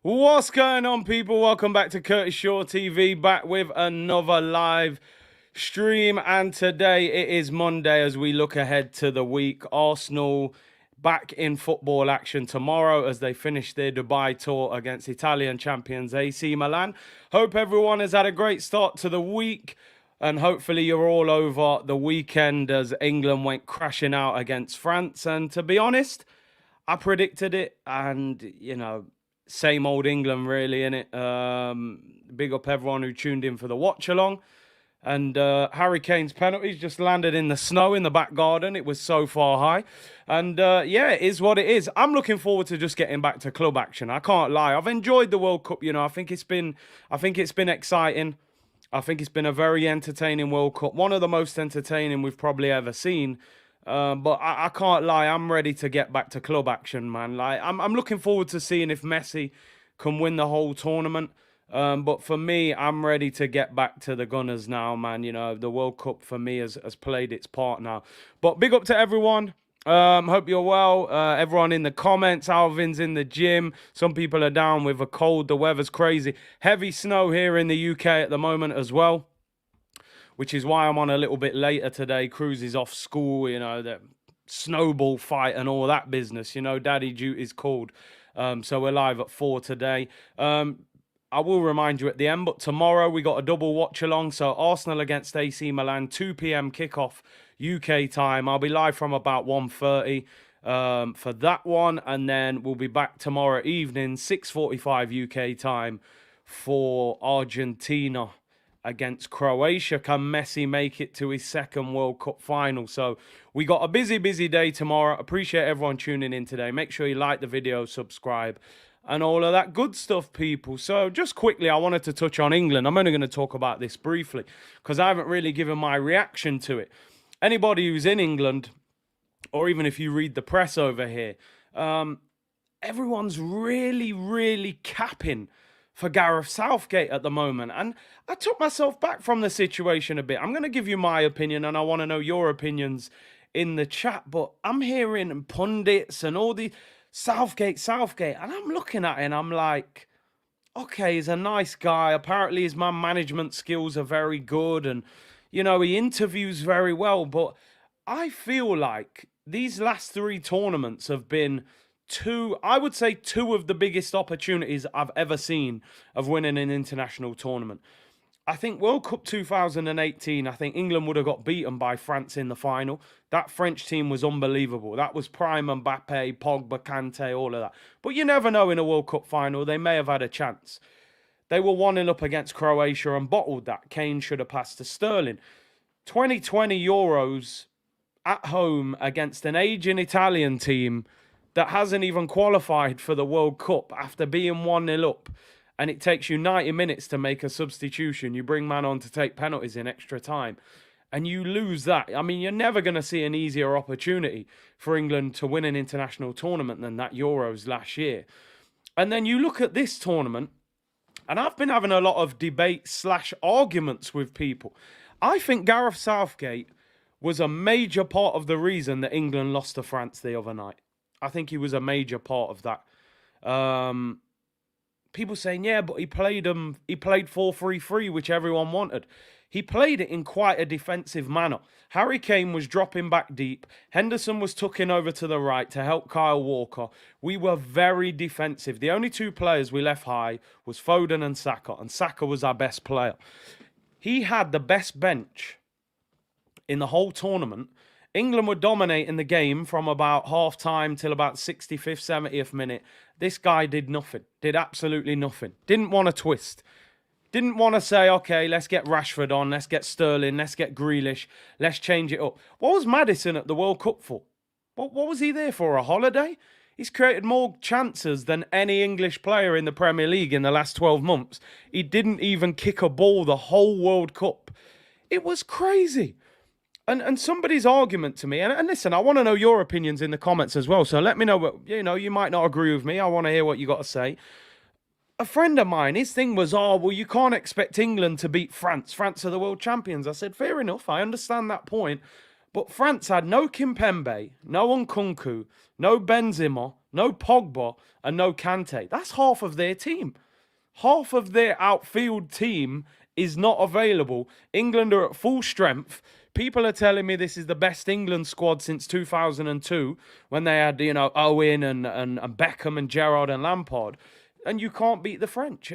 What's going on, people? Welcome back to Curtis Shaw TV, back with another live stream. And today it is Monday as we look ahead to the week. Arsenal back in football action tomorrow as they finish their Dubai tour against Italian champions AC Milan. Hope everyone has had a great start to the week. And hopefully you're all over the weekend as England went crashing out against France. And to be honest, I predicted it, and same old England, really, innit? Big up everyone who tuned in for the watch along. And Harry Kane's penalties just landed in the snow in the back garden. It was so far high. And yeah, it is what it is. I'm looking forward to just getting back to club action. I can't lie. I've enjoyed the World Cup, I think it's been exciting. I think it's been a very entertaining World Cup. One of the most entertaining we've probably ever seen. But I can't lie, I'm ready to get back to club action, man. Like I'm looking forward to seeing if Messi can win the whole tournament. But for me, I'm ready to get back to the Gunners now, man. The World Cup for me has played its part now. But big up to everyone. Hope you're well. Everyone in the comments. Alvin's in the gym. Some people are down with a cold. The weather's crazy. Heavy snow here in the UK at the moment as well, which is why I'm on a little bit later today. Cruz is off school, the snowball fight and all that business. Daddy duty's called. So we're live at 4 today. I will remind you at the end, but tomorrow we got a double watch along. So Arsenal against AC Milan, 2 p.m. kickoff UK time. I'll be live from about 1:30 for that one. And then we'll be back tomorrow evening, 6:45 UK time for Argentina against Croatia. Can Messi make it to his second World Cup final? So we got a busy day tomorrow. Appreciate everyone tuning in today. Make sure you like the video, subscribe, and all of that good stuff, people. So just quickly, I wanted to touch on England. I'm only going to talk about this briefly because I haven't really given my reaction to it. Anybody who's in England, or even if you read the press over here, everyone's really capping for Gareth Southgate at the moment. And I took myself back from the situation a bit. I'm going to give you my opinion, and I want to know your opinions in the chat. But I'm hearing pundits and all the Southgate. And I'm looking at it and I'm like, okay, he's a nice guy. Apparently his man management skills are very good. And, he interviews very well. But I feel like these last 3 tournaments have been two of the biggest opportunities I've ever seen of winning an international tournament. I think World Cup 2018, I think England would have got beaten by France in the final. That French team was unbelievable. That was prime Mbappe, Pogba, Kante, all of that. But you never know in a World Cup final. They may have had a chance. They were 1-0 up against Croatia and bottled that. Kane should have passed to Sterling. 2020 Euros at home against an aging Italian team that hasn't even qualified for the World Cup after being 1-0 up, and it takes you 90 minutes to make a substitution. You bring man on to take penalties in extra time, and you lose that. I mean, you're never going to see an easier opportunity for England to win an international tournament than that Euros last year. And then you look at this tournament, and I've been having a lot of debate/arguments with people. I think Gareth Southgate was a major part of the reason that England lost to France the other night. I think he was a major part of that. People saying, yeah, but he played 4-3-3, which everyone wanted. He played it in quite a defensive manner. Harry Kane was dropping back deep. Henderson was tucking over to the right to help Kyle Walker. We were very defensive. The only 2 players we left high was Foden and Saka was our best player. He had the best bench in the whole tournament. England were dominating the game from about half-time till about 65th, 70th minute. This guy did nothing. Did absolutely nothing. Didn't want to twist. Didn't want to say, okay, let's get Rashford on, let's get Sterling, let's get Grealish, let's change it up. What was Maddison at the World Cup for? What was he there for, a holiday? He's created more chances than any English player in the Premier League in the last 12 months. He didn't even kick a ball the whole World Cup. It was crazy. And somebody's argument to me, and listen, I want to know your opinions in the comments as well. So let me know what, you might not agree with me. I want to hear what you got to say. A friend of mine, his thing was, well, you can't expect England to beat France. France are the world champions. I said, fair enough. I understand that point. But France had no Kimpembe, no Nkunku, no Benzema, no Pogba, and no Kante. That's half of their team. Half of their outfield team is not available. England are at full strength. People are telling me this is the best England squad since 2002 when they had, Owen and Beckham and Gerrard and Lampard. And you can't beat the French.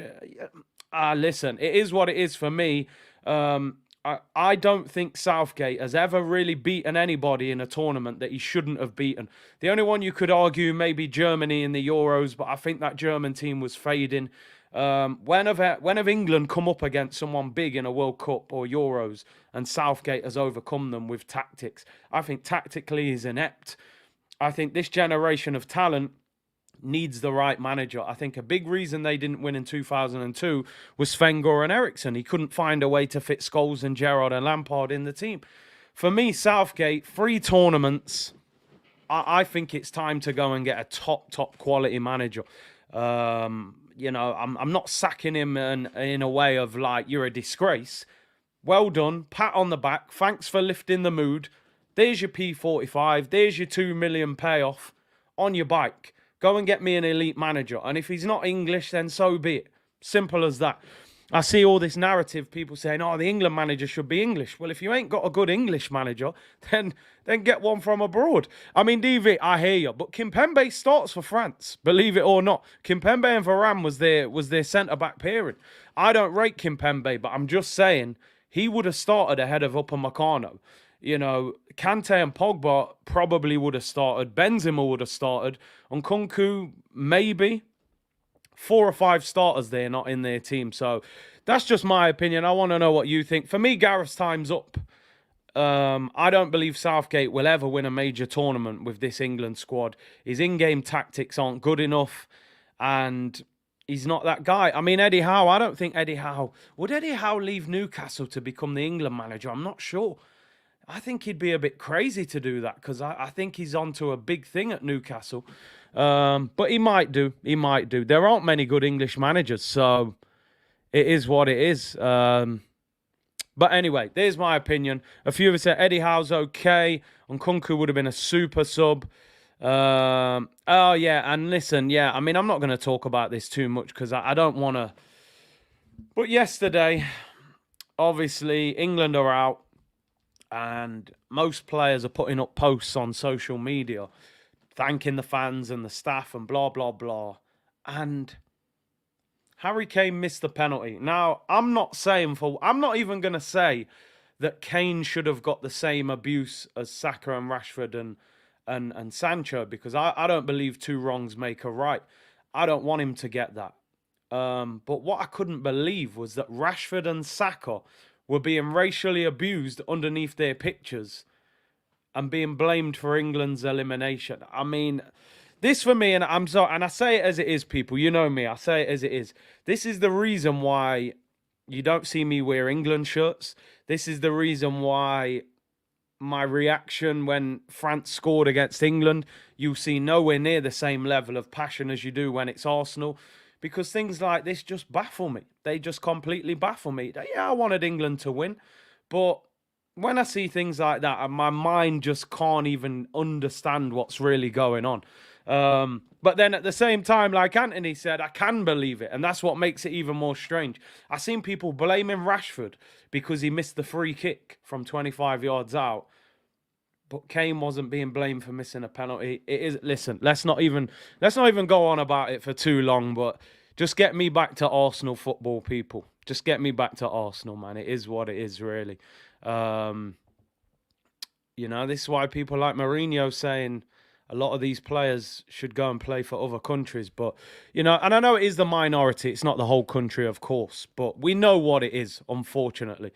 Listen, it is what it is for me. I don't think Southgate has ever really beaten anybody in a tournament that he shouldn't have beaten. The only one you could argue maybe Germany in the Euros, but I think that German team was fading. When have England come up against someone big in a World Cup or Euros and Southgate has overcome them with tactics? I think tactically he's inept. I think this generation of talent needs the right manager. I think a big reason they didn't win in 2002 was Sven-Göran Eriksson. He couldn't find a way to fit Scholes and Gerrard and Lampard in the team. For me, Southgate, 3 tournaments, I think it's time to go and get a top quality manager. I'm not sacking him in a way of like, you're a disgrace. Well done, pat on the back, thanks for lifting the mood. There's your P45, there's your 2 million payoff on your bike. Go and get me an elite manager. And if he's not English, then so be it. Simple as that. I see all this narrative, people saying, the England manager should be English. Well, if you ain't got a good English manager, then get one from abroad. I mean, DV, I hear you. But Kimpembe starts for France, believe it or not. Kimpembe and Varane was their centre-back pairing. I don't rate Kimpembe, but I'm just saying he would have started ahead of Upamecano. Kante and Pogba probably would have started. Benzema would have started. Nkunku, maybe. 4 or 5 starters there, not in their team. So that's just my opinion. I want to know what you think. For me, Gareth's time's up. I don't believe Southgate will ever win a major tournament with this England squad. His in-game tactics aren't good enough. And he's not that guy. I mean, Eddie Howe, I don't think Eddie Howe... Would Eddie Howe leave Newcastle to become the England manager? I'm not sure. I think he'd be a bit crazy to do that because I think he's onto a big thing at Newcastle. But he might do. He might do. There aren't many good English managers, so it is what it is. But anyway, there's my opinion. A few of us said Eddie Howe's okay. Nkunku would have been a super sub. Oh, yeah, and listen, yeah, I mean, I'm not going to talk about this too much because I don't want to. But yesterday, obviously, England are out. And most players are putting up posts on social media thanking the fans and the staff and blah, blah, blah. And Harry Kane missed the penalty. Now, I'm not even going to say that Kane should have got the same abuse as Saka and Rashford and Sancho because I don't believe 2 wrongs make a right. I don't want him to get that. But what I couldn't believe was that Rashford and Saka were being racially abused underneath their pictures and being blamed for England's elimination. I mean, this for me, and I'm sorry, and I say it as it is, people. You know me, I say it as it is. This is the reason why you don't see me wear England shirts. This is the reason why my reaction when France scored against England, you'll see nowhere near the same level of passion as you do when it's Arsenal. Because things like this just baffle me. They just completely baffle me. Yeah, I wanted England to win. But when I see things like that, my mind just can't even understand what's really going on. But then at the same time, like Anthony said, I can believe it. And that's what makes it even more strange. I've seen people blaming Rashford because he missed the free kick from 25 yards out. But Kane wasn't being blamed for missing a penalty. It is. Listen, let's not even go on about it for too long. But just get me back to Arsenal football, people. Just get me back to Arsenal, man. It is what it is, really. This is why people like Mourinho saying a lot of these players should go and play for other countries. But and I know it is the minority. It's not the whole country, of course. But we know what it is, unfortunately.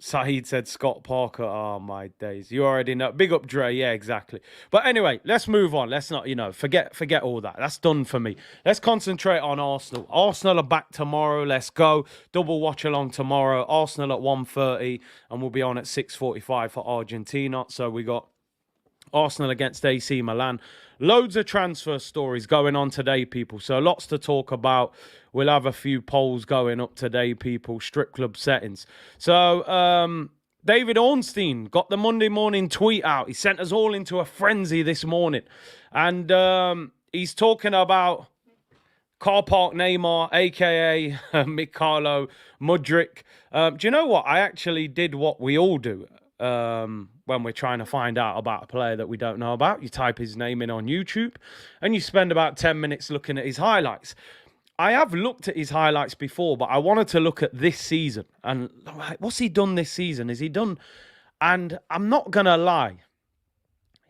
Saeed said Scott Parker. Oh, my days. You already know. Big up, Dre. Yeah, exactly. But anyway, let's move on. Let's not, forget all that. That's done for me. Let's concentrate on Arsenal. Arsenal are back tomorrow. Let's go. Double watch along tomorrow. Arsenal at 1:30 and we'll be on at 6:45 for Argentina. So we got Arsenal against AC Milan. Loads of transfer stories going on today, people. So lots to talk about. We'll have a few polls going up today, people. Strip club settings. So David Ornstein got the Monday morning tweet out. He sent us all into a frenzy this morning. And he's talking about Car Park Neymar, a.k.a. Mikhailo Mudryk. Do you know what? I actually did what we all do when we're trying to find out about a player that we don't know about. You type his name in on YouTube and you spend about 10 minutes looking at his highlights. I have looked at his highlights before, but I wanted to look at this season. And what's he done this season? Is he done? And I'm not going to lie.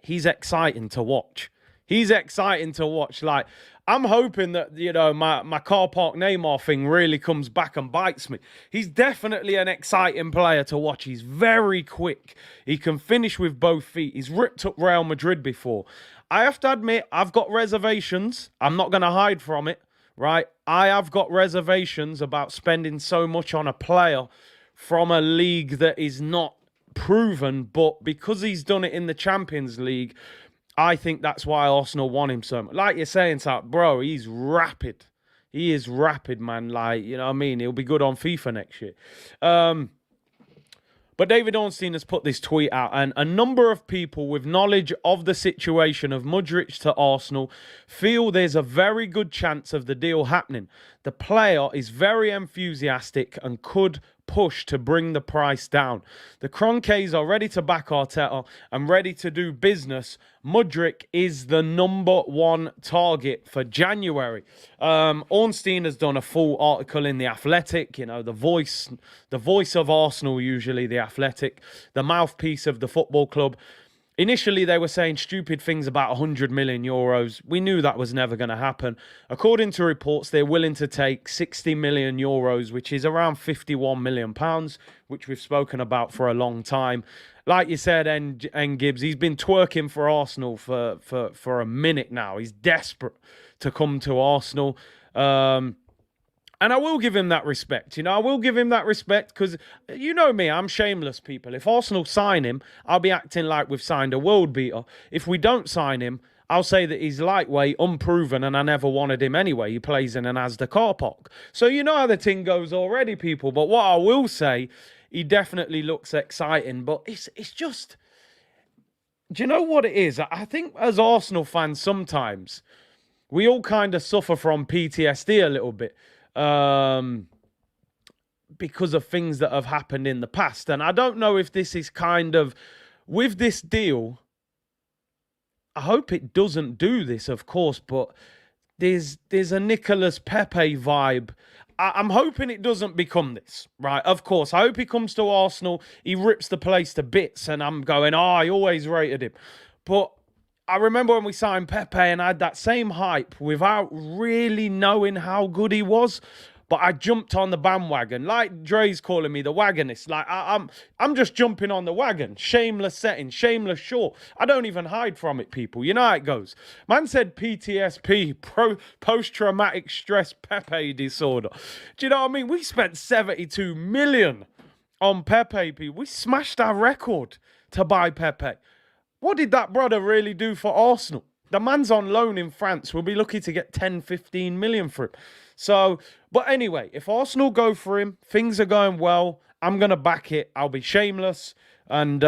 He's exciting to watch. He's exciting to watch. Like, I'm hoping that, you know, my Car Park Neymar thing really comes back and bites me. He's definitely an exciting player to watch. He's very quick. He can finish with both feet. He's ripped up Real Madrid before. I have to admit, I've got reservations. I'm not going to hide from it, right? I have got reservations about spending so much on a player from a league that is not proven, but because he's done it in the Champions League, I think that's why Arsenal want him so much. Like you're saying, bro, he's rapid. He is rapid, man. Like, you know what I mean? He'll be good on FIFA next year. But David Ornstein has put this tweet out, and a number of people with knowledge of the situation of Mudryk to Arsenal feel there's a very good chance of the deal happening. The player is very enthusiastic and could push to bring the price down. The Kroenkes are ready to back Arteta and ready to do business. Mudryk is the #1 target for January. Ornstein has done a full article in The Athletic, you know, the voice of Arsenal, usually The Athletic, the mouthpiece of the football club. Initially, they were saying stupid things about 100 million euros. We knew that was never going to happen. According to reports, they're willing to take 60 million euros, which is around 51 million pounds, which we've spoken about for a long time. Like you said, N. Gibbs, he's been twerking for Arsenal for a minute now. He's desperate to come to Arsenal. And I will give him that respect. You know, I will give him that respect because, you know me, I'm shameless, people. If Arsenal sign him, I'll be acting like we've signed a world beater. If we don't sign him, I'll say that he's lightweight, unproven, and I never wanted him anyway. He plays in an Asda car park. So you know how the thing goes already, people. But what I will say, he definitely looks exciting. But it's just, do you know what it is? I think as Arsenal fans, sometimes we all kind of suffer from PTSD a little bit. Because of things that have happened in the past. And I don't know if this is kind of, with this deal, I hope it doesn't do this, of course, but there's a Nicolas Pepe vibe. I'm hoping it doesn't become this, right? Of course, I hope he comes to Arsenal, he rips the place to bits, and I'm going, I always rated him. But I remember when we signed Pepe and I had that same hype without really knowing how good he was. But I jumped on the bandwagon. Like Dre's calling me the wagonist. Like I'm just jumping on the wagon. Shameless setting, shameless short. I don't even hide from it, people. You know how it goes. Man said PTSP, post-traumatic stress Pepe disorder. Do you know what I mean? We spent 72 million on Pepe, people. We smashed our record to buy Pepe. What did that brother really do for Arsenal? The man's on loan in France. We'll be lucky to get 10, 15 million for him. So, but anyway, if Arsenal go for him, things are going well. I'm going to back it. I'll be shameless. And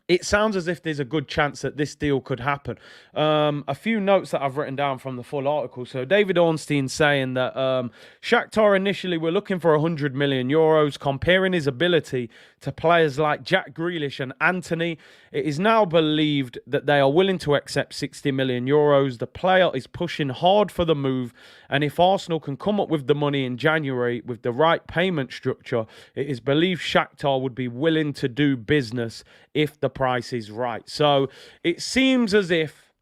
it sounds as if there's a good chance that this deal could happen. A few notes that I've written down from the full article. So David Ornstein saying that Shakhtar initially were looking for 100 million euros, comparing his ability to players like Jack Grealish and Antony. It is now believed that they are willing to accept 60 million euros. The player is pushing hard for the move, and if Arsenal can come up with the money in January with the right payment structure, it is believed Shakhtar would be willing to do business if the price is right. So it seems as if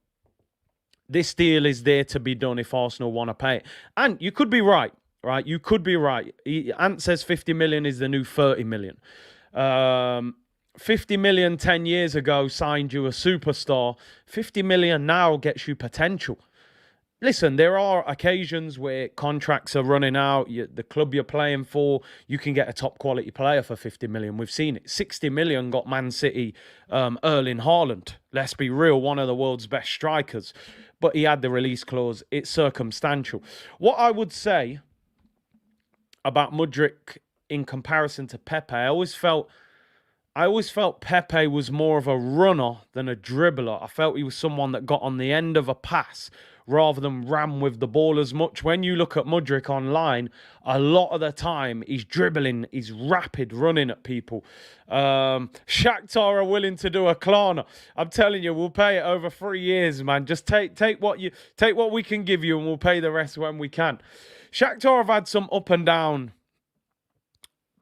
this deal is there to be done if Arsenal want to pay it. And you could be right? You could be right. Ant says 50 million is the new 30 million. 50 million 10 years ago signed you a superstar. 50 million now gets you potential. Listen, there are occasions where contracts are running out. The club you're playing for, you can get a top quality player for 50 million. We've seen it. 60 million got Man City Erling Haaland. Let's be real, one of the world's best strikers. But he had the release clause. It's circumstantial. What I would say about Mudryk in comparison to Pepe, I always felt I always felt Pepe was more of a runner than a dribbler. I felt he was someone that got on the end of a pass rather than ran with the ball as much. When you look at Mudryk online, a lot of the time he's dribbling, he's rapid running at people. Shakhtar are willing to do a Klarna. I'm telling you, we'll pay it over 3 years, man. Just take what we can give you, and we'll pay the rest when we can. Shakhtar have had some up and down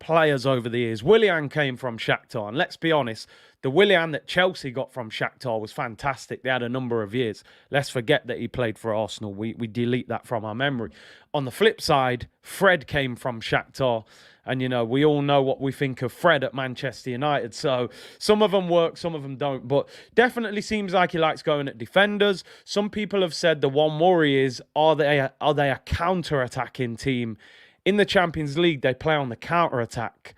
players over the years. Willian came from Shakhtar, and let's be honest, the Willian that Chelsea got from Shakhtar was fantastic. They had a number of years. Let's forget that he played for Arsenal. We delete that from our memory. On the flip side, Fred came from Shakhtar, and we all know what we think of Fred at Manchester United. So some of them work, some of them don't, but definitely seems like he likes going at defenders. Some people have said the one worry is, are they a counter-attacking team? In the Champions League, they play on the counter-attack.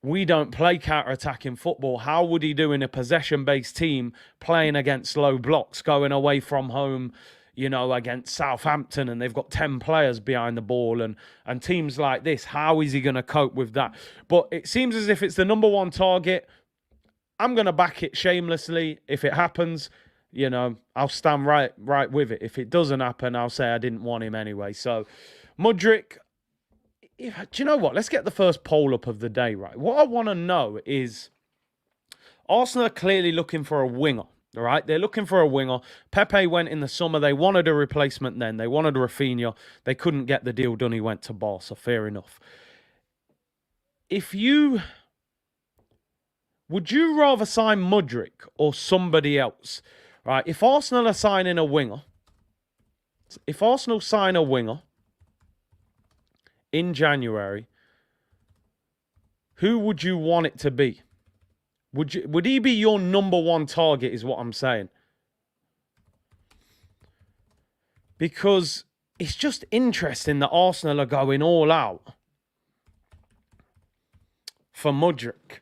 We don't play counter-attacking football. How would he do in a possession-based team playing against low blocks, going away from home, against Southampton, and they've got 10 players behind the ball and teams like this? How is he going to cope with that? But it seems as if it's the number one target. I'm going to back it shamelessly. If it happens, I'll stand right with it. If it doesn't happen, I'll say I didn't want him anyway. So, Mudryk, do you know what? Let's get the first poll up of the day, right? What I want to know is, Arsenal are clearly looking for a winger, all right? They're looking for a winger. Pepe went in the summer. They wanted a replacement then. They wanted Rafinha. They couldn't get the deal done. He went to Barca. Fair enough. Would you rather sign Mudryk or somebody else, right? If Arsenal are signing a winger, in January, who would you want it to be? Would he be your number one target, is what I'm saying? Because it's just interesting that Arsenal are going all out for Mudryk.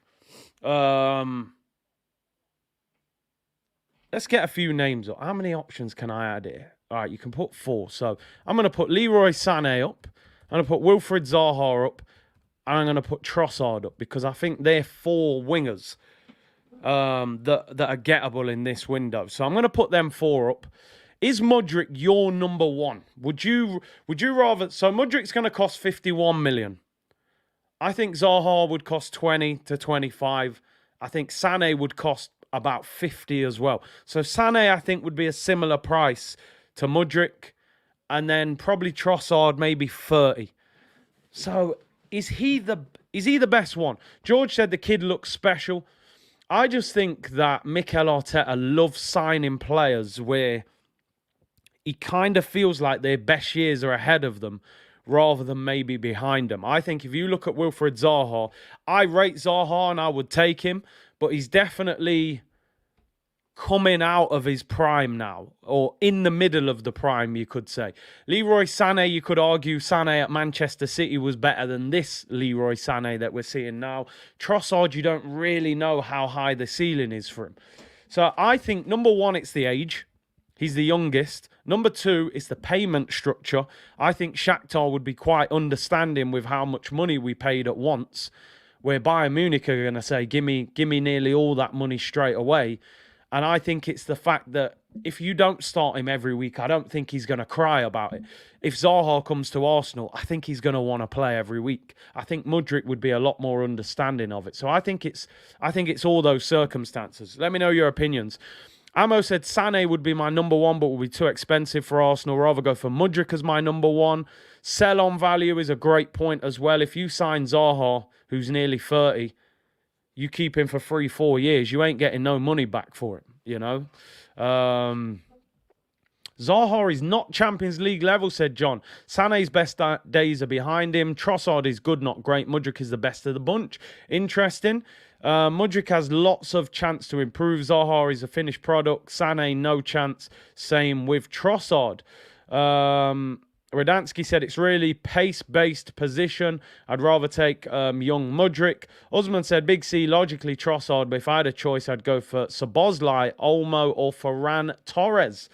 Let's get a few names up. How many options can I add here? All right, you can put 4. So I'm going to put Leroy Sané up. I'm going to put Wilfried Zaha up, and I'm going to put Trossard up, because I think they're 4 wingers that are gettable in this window. So I'm going to put them 4 up. Is Mudryk your number one? Would you rather? So Mudryk's going to cost 51 million. I think Zaha would cost 20 to 25. I think Sané would cost about 50 as well. So Sané, I think, would be a similar price to Mudryk. And then probably Trossard, maybe 30. So is he the best one? George said the kid looks special. I just think that Mikel Arteta loves signing players where he kind of feels like their best years are ahead of them rather than maybe behind them. I think if you look at Wilfried Zaha, I rate Zaha and I would take him, but he's definitely coming out of his prime now, or in the middle of the prime, you could say. Leroy Sané, you could argue Sané at Manchester City was better than this Leroy Sané that we're seeing now. Trossard, you don't really know how high the ceiling is for him. So I think, number one, it's the age. He's the youngest. Number 2, it's the payment structure. I think Shakhtar would be quite understanding with how much money we paid at once, where Bayern Munich are going to say, give me nearly all that money straight away. And I think it's the fact that if you don't start him every week, I don't think he's going to cry about it. If Zaha comes to Arsenal, I think he's going to want to play every week. I think Mudryk would be a lot more understanding of it. So I think it's all those circumstances. Let me know your opinions. Amo said Sané would be my number one, but will be too expensive for Arsenal. Rather go for Mudryk as my number one. Sell on value is a great point as well. If you sign Zaha, who's nearly 30, you keep him for 3-4 years, you ain't getting no money back for him, Zaha is not Champions League level, said John. Sané's best days are behind him. Trossard is good, not great. Mudryk is the best of the bunch. Interesting. Mudryk has lots of chance to improve. Zaha is a finished product. Sané, no chance. Same with Trossard. Radansky said it's really pace-based position. I'd rather take young Mudryk. Osman said Big C, logically Trossard, but if I had a choice, I'd go for Szoboszlai, Olmo, or Ferran Torres.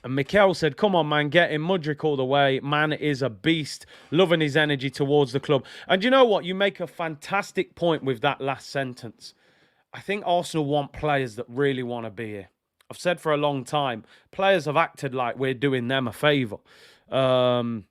And Mikel said, come on, man, get him. Mudryk all the way. Man is a beast, loving his energy towards the club. And you know what? You make a fantastic point with that last sentence. I think Arsenal want players that really want to be here. I've said for a long time, players have acted like we're doing them a favour. And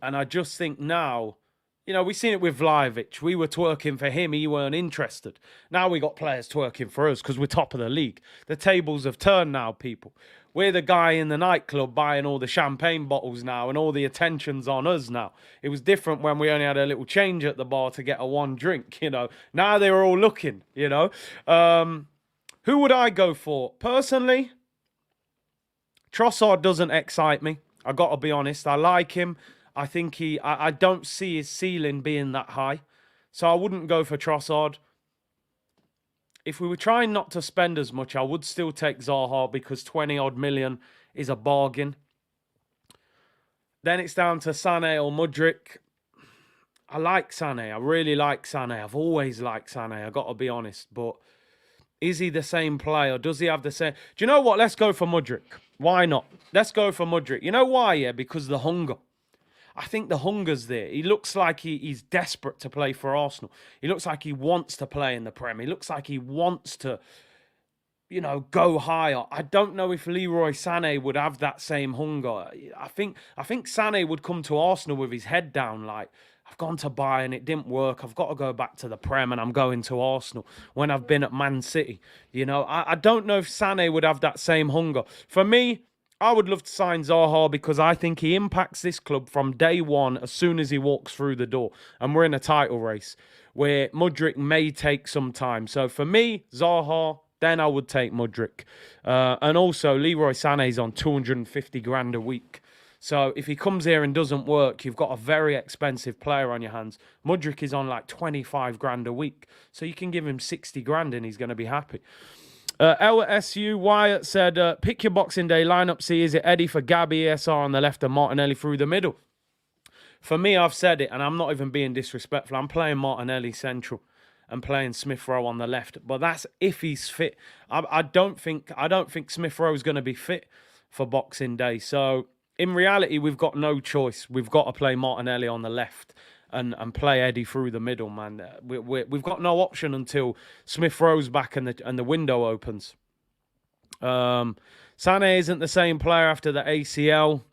I just think now, you know, we've seen it with Vlahovic. We were twerking for him. He weren't interested. Now we got players twerking for us because we're top of the league. The tables have turned now, people. We're the guy in the nightclub buying all the champagne bottles now and all the attention's on us now. It was different when we only had a little change at the bar to get a one drink, you know. Now they were all looking, you know. Who would I go for? Personally, Trossard doesn't excite me. I got to be honest. I like him. I think I don't see his ceiling being that high. So I wouldn't go for Trossard. If we were trying not to spend as much, I would still take Zaha because 20-odd million is a bargain. Then it's down to Sané or Mudryk. I like Sané. I really like Sané. I've always liked Sané. I've got to be honest. But is he the same player? Does he have the same... Do you know what? Let's go for Mudryk. Why not? Let's go for Mudryk. You know why? Yeah, because of the hunger. I think the hunger's there. He looks like he's desperate to play for Arsenal. He looks like he wants to play in the Prem. He looks like he wants to, you know, go higher. I don't know if Leroy Sané would have that same hunger. I think Sané would come to Arsenal with his head down like, I've gone to Bayern, it didn't work. I've got to go back to the Prem and I'm going to Arsenal when I've been at Man City. You know, I don't know if Sané would have that same hunger. For me, I would love to sign Zaha because I think he impacts this club from day one as soon as he walks through the door. And we're in a title race where Mudryk may take some time. So for me, Zaha, then I would take Mudryk. And also, Leroy Sané's on 250 grand a week. So if he comes here and doesn't work, you've got a very expensive player on your hands. Mudryk is on like 25 grand a week. So you can give him 60 grand and he's going to be happy. LSU Wyatt said, pick your Boxing Day lineup. See, is it Eddie for Gabby, ESR on the left and Martinelli through the middle? For me, I've said it, and I'm not even being disrespectful. I'm playing Martinelli central and playing Smith Rowe on the left. But that's if he's fit. I don't think Smith Rowe is going to be fit for Boxing Day. So in reality, we've got no choice. We've got to play Martinelli on the left and play Eddie through the middle, man. We've got no option until Smith Rowe's back and the window opens. Sané isn't the same player after the ACL.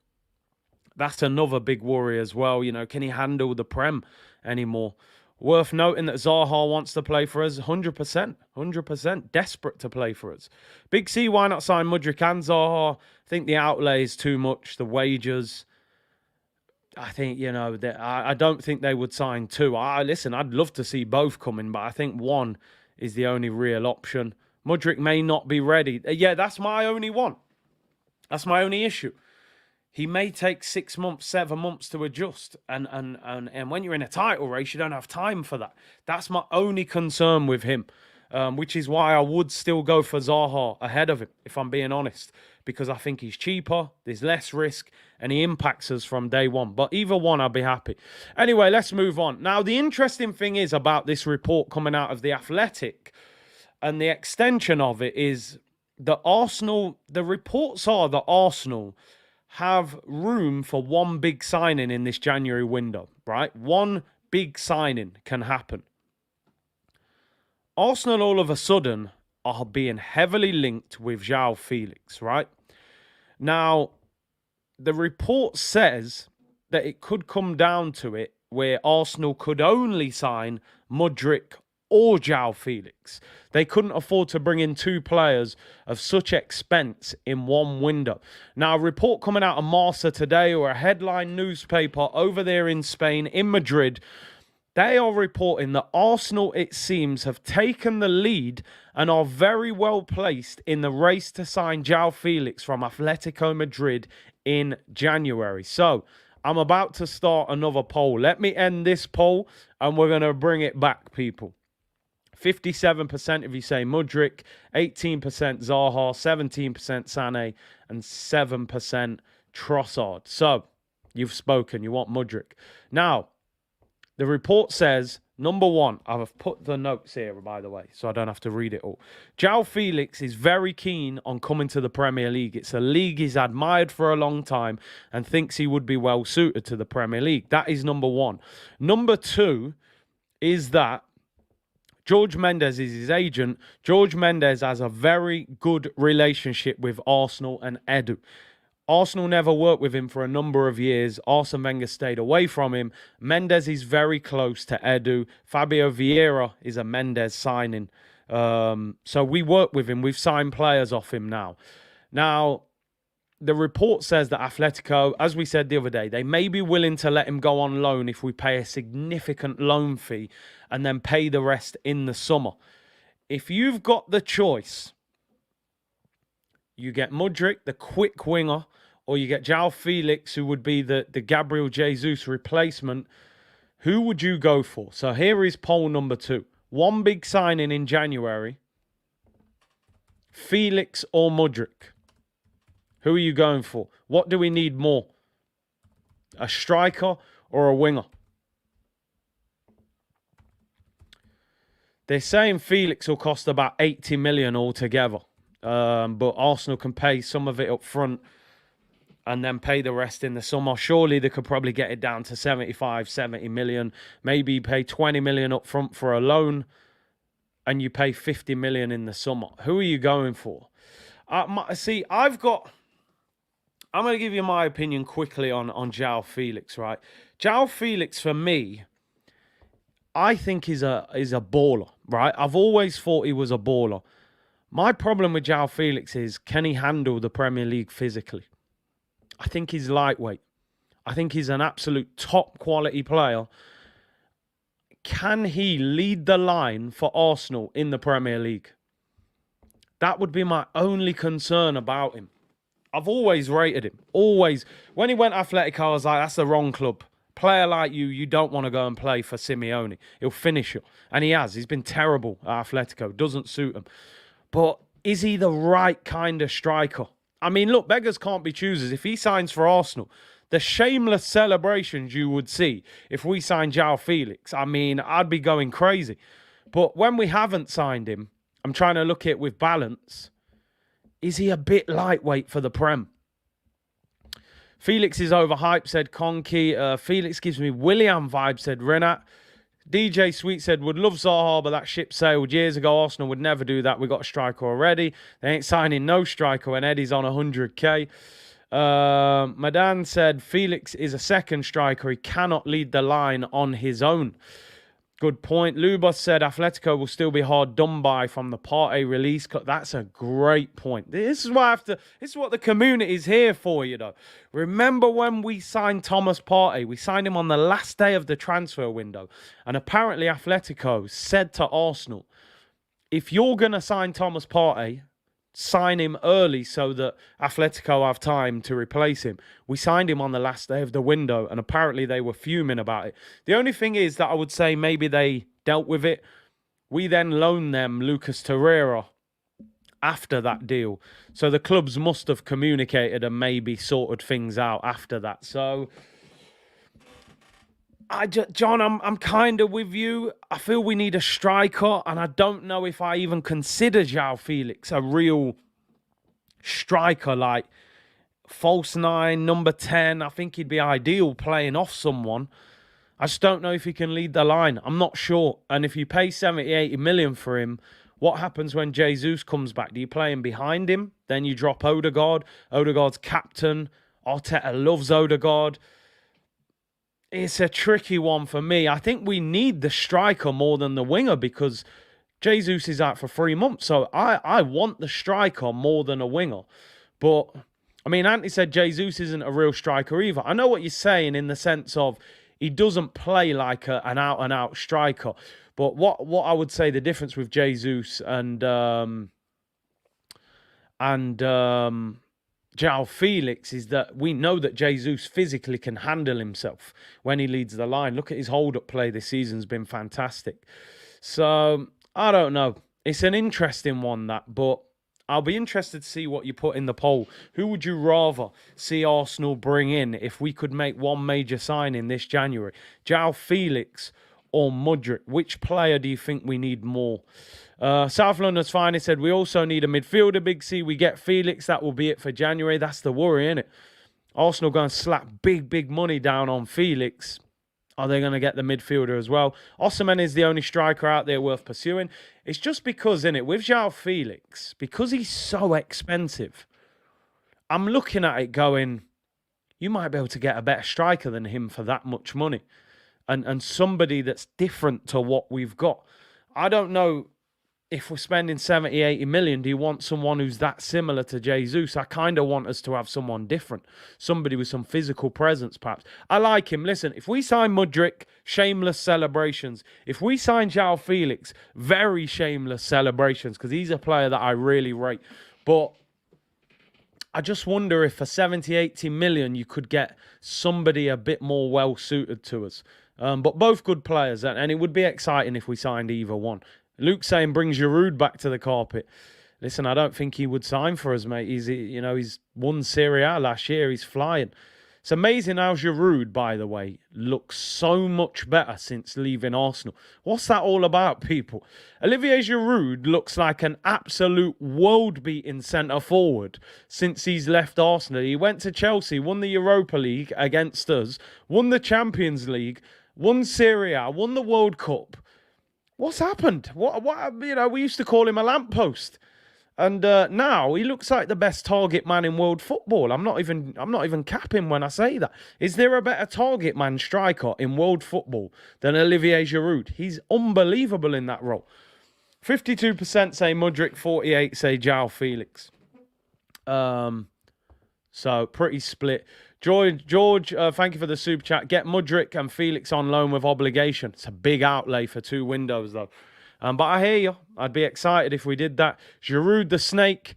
That's another big worry as well. You know, can he handle the Prem anymore? Worth noting that Zaha wants to play for us 100%. 100%. Desperate to play for us. Big C, why not sign Mudryk and Zaha? I think the outlay is too much. The wages... I think, you know, I don't think they would sign two. Listen, I'd love to see both coming, but I think one is the only real option. Mudryk may not be ready. Yeah, that's my only one. That's my only issue. He may take 6 months, 7 months to adjust. And when you're in a title race, you don't have time for that. That's my only concern with him, which is why I would still go for Zaha ahead of him, if I'm being honest. Because I think he's cheaper, there's less risk, and he impacts us from day one. But either one, I'll be happy. Anyway, let's move on. Now, the interesting thing is about this report coming out of The Athletic, and the extension of it is that Arsenal, the reports are that Arsenal have room for one big signing in this January window, right? One big signing can happen. Arsenal all of a sudden are being heavily linked with Joao Felix, right? Now, the report says that it could come down to it where Arsenal could only sign Mudryk or Joao Felix. They couldn't afford to bring in two players of such expense in one window. Now, a report coming out of Musah today, or a headline newspaper over there in Spain, in Madrid, they are reporting that Arsenal, it seems, have taken the lead and are very well placed in the race to sign Joao Felix from Atletico Madrid in January. So, I'm about to start another poll. Let me end this poll and we're going to bring it back, people. 57% of you say Mudryk, 18% Zaha, 17% Sané, and 7% Trossard. So, you've spoken. You want Mudryk. Now, The report says, number one, I've put the notes here, by the way, so I don't have to read it all. Joao Felix is very keen on coming to the Premier League. It's a league he's admired for a long time and thinks he would be well suited to the Premier League. That is number one. Number two is that George Mendes is his agent. George Mendes has a very good relationship with Arsenal and Edu. Arsenal never worked with him for a number of years. Arsene Wenger stayed away from him. Mendes is very close to Edu. Fabio Vieira is a Mendes signing. So we work with him. We've signed players off him now. Now, the report says that Atletico, as we said the other day, they may be willing to let him go on loan if we pay a significant loan fee and then pay the rest in the summer. If you've got the choice, you get Mudryk, the quick winger, or you get Joao Felix, who would be the Gabriel Jesus replacement. Who would you go for? So here is poll number 2. One big signing in January. Felix or Mudryk? Who are you going for? What do we need more? A striker or a winger? They're saying Felix will cost about 80 million altogether. But Arsenal can pay some of it up front and then pay the rest in the summer. Surely they could probably get it down to 75, 70 million. Maybe pay 20 million up front for a loan and you pay 50 million in the summer. Who are you going for? I'm going to give you my opinion quickly on Joao Felix, right? Joao Felix, for me, I think is a baller, right? I've always thought he was a baller. My problem with Joao Felix is, can he handle the Premier League physically? I think he's lightweight. I think he's an absolute top quality player. Can he lead the line for Arsenal in the Premier League? That would be my only concern about him. I've always rated him. Always. When he went Atletico, I was like, that's the wrong club. Player like you don't want to go and play for Simeone. He'll finish you. And he has. He's been terrible at Atletico. Doesn't suit him. But is he the right kind of striker? I mean, look, beggars can't be choosers. If he signs for Arsenal, the shameless celebrations you would see if we signed Joao Felix, I mean, I'd be going crazy. But when we haven't signed him, I'm trying to look at it with balance. Is he a bit lightweight for the Prem? Felix is overhyped, said Conky. Felix gives me William vibes, said Renat. DJ Sweet said, would love Zaha, but that ship sailed years ago. Arsenal would never do that. We got a striker already. They ain't signing no striker when Eddie's on 100k. Madan said, Felix is a second striker. He cannot lead the line on his own. Good point. Lubos said Atletico will still be hard done by from the Partey release. That's a great point. This is what the community is here for, you know. Remember when we signed Thomas Partey? We signed him on the last day of the transfer window. And apparently Atletico said to Arsenal, if you're going to sign Thomas Partey, sign him early so that Atletico have time to replace him. We signed him on the last day of the window, and apparently they were fuming about it. The only thing is that I would say maybe they dealt with it. We then loaned them Lucas Torreira after that deal. So the clubs must have communicated and maybe sorted things out after that. So, John, I'm kind of with you. I feel we need a striker, and I don't know if I even consider Joao Felix a real striker, like false 9, number 10. I think he'd be ideal playing off someone. I just don't know if he can lead the line. I'm not sure. And if you pay 70, 80 million for him, what happens when Jesus comes back? Do you play him behind him? Then you drop Odegaard. Odegaard's captain. Arteta loves Odegaard. It's a tricky one for me. I think we need the striker more than the winger because Jesus is out for 3 months. So I want the striker more than a winger. But, I mean, Anthony said Jesus isn't a real striker either. I know what you're saying in the sense of he doesn't play like an out-and-out striker. But what I would say the difference with Jesus and Joao Felix is that we know that Jesus physically can handle himself when he leads the line. Look at his hold-up play this season's been fantastic. So, I don't know. It's an interesting one, that, but I'll be interested to see what you put in the poll. Who would you rather see Arsenal bring in if we could make one major signing this January? Joao Felix or Mudryk? Which player do you think we need more? South London's Finest said, we also need a midfielder, Big C. We get Felix, that will be it for January. That's the worry, isn't it? Arsenal going to slap big money down on Felix. Are they going to get the midfielder as well? Osimhen is the only striker out there worth pursuing. It's just because, innit, with Joao Felix, because he's so expensive, I'm looking at it going, you might be able to get a better striker than him for that much money. And somebody that's different to what we've got. I don't know if we're spending 70, 80 million, do you want someone who's that similar to Jesus? I kind of want us to have someone different. Somebody with some physical presence, perhaps. I like him. Listen, if we sign Mudryk, shameless celebrations. If we sign Joao Felix, very shameless celebrations, because he's a player that I really rate. But I just wonder if for 70, 80 million, you could get somebody a bit more well-suited to us. But both good players, and it would be exciting if we signed either one. Luke saying bring Giroud back to the carpet. Listen, I don't think he would sign for us, mate. He's won Serie A last year. He's flying. It's amazing how Giroud, by the way, looks so much better since leaving Arsenal. What's that all about, people? Olivier Giroud looks like an absolute world-beating centre-forward since he's left Arsenal. He went to Chelsea, won the Europa League against us, won the Champions League, won Serie A, won the World Cup. What's happened? What? We used to call him a lamppost, and now he looks like the best target man in world football. I'm not even capping when I say that. Is there a better target man striker in world football than Olivier Giroud? He's unbelievable in that role. 52% say Mudryk, 48% say Joao Felix. So pretty split. George, thank you for the super chat. Get Mudryk and Felix on loan with obligation. It's a big outlay for 2 windows, though. But I hear you. I'd be excited if we did that. Giroud the snake.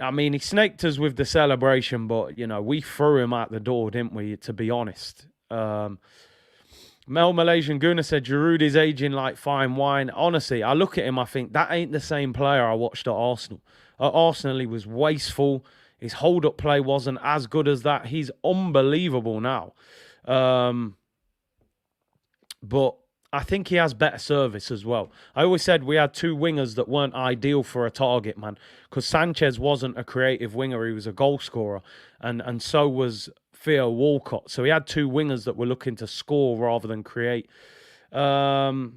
I mean, he snaked us with the celebration, but, we threw him out the door, didn't we, to be honest. Mel Malaysian Guna said, Giroud is aging like fine wine. Honestly, I look at him, I think, that ain't the same player I watched at Arsenal. At Arsenal, he was wasteful. His hold-up play wasn't as good as that. He's unbelievable now. But I think he has better service as well. I always said we had 2 wingers that weren't ideal for a target man, because Sanchez wasn't a creative winger. He was a goal scorer. And so was Theo Walcott. So he had 2 wingers that were looking to score rather than create. Let's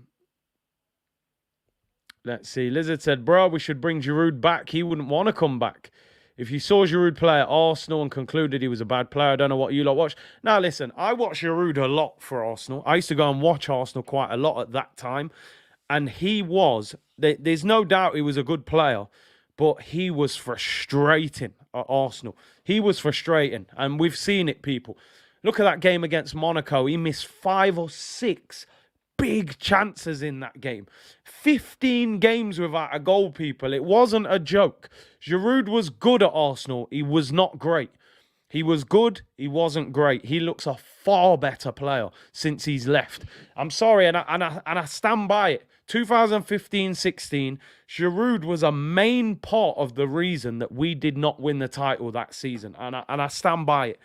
see. Lizard said, bro, we should bring Giroud back. He wouldn't want to come back. If you saw Giroud play at Arsenal and concluded he was a bad player, I don't know what you lot watched. Now, listen, I watched Giroud a lot for Arsenal. I used to go and watch Arsenal quite a lot at that time. And he was, there's no doubt he was a good player, but he was frustrating at Arsenal. He was frustrating. And we've seen it, people. Look at that game against Monaco. He missed 5 or 6 big chances in that game. 15 games without a goal, people. It wasn't a joke. Giroud was good at Arsenal. He was not great. He was good. He wasn't great. He looks a far better player since he's left. I'm sorry, and I stand by it. 2015-16, Giroud was a main part of the reason that we did not win the title that season. And I stand by it.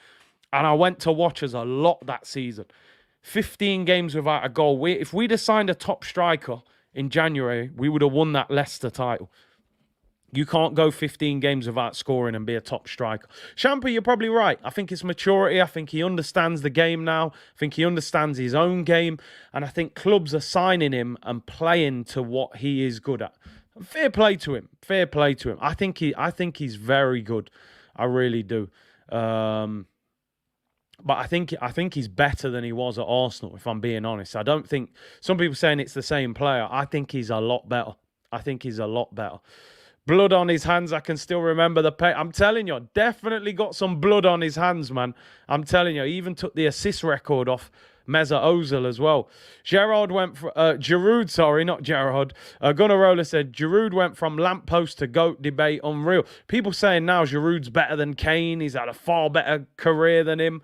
And I went to watch us a lot that season. 15 games without a goal. If we'd have signed a top striker in January, we would have won that Leicester title. You can't go 15 games without scoring and be a top striker. Champa, you're probably right. I think it's maturity. I think he understands the game now. I think he understands his own game. And I think clubs are signing him and playing to what he is good at. Fair play to him. Fair play to him. I think he's very good. I really do. But I think he's better than he was at Arsenal, if I'm being honest. I don't think... Some people saying it's the same player. I think he's a lot better. I think he's a lot better. Blood on his hands. I can still remember the pain. I'm telling you, definitely got some blood on his hands, man. I'm telling you, he even took the assist record off Mesut Ozil as well. Giroud, sorry, not Gerard. Gunnar Roller said, Giroud went from lamppost to GOAT debate, unreal. People saying now Giroud's better than Kane. He's had a far better career than him.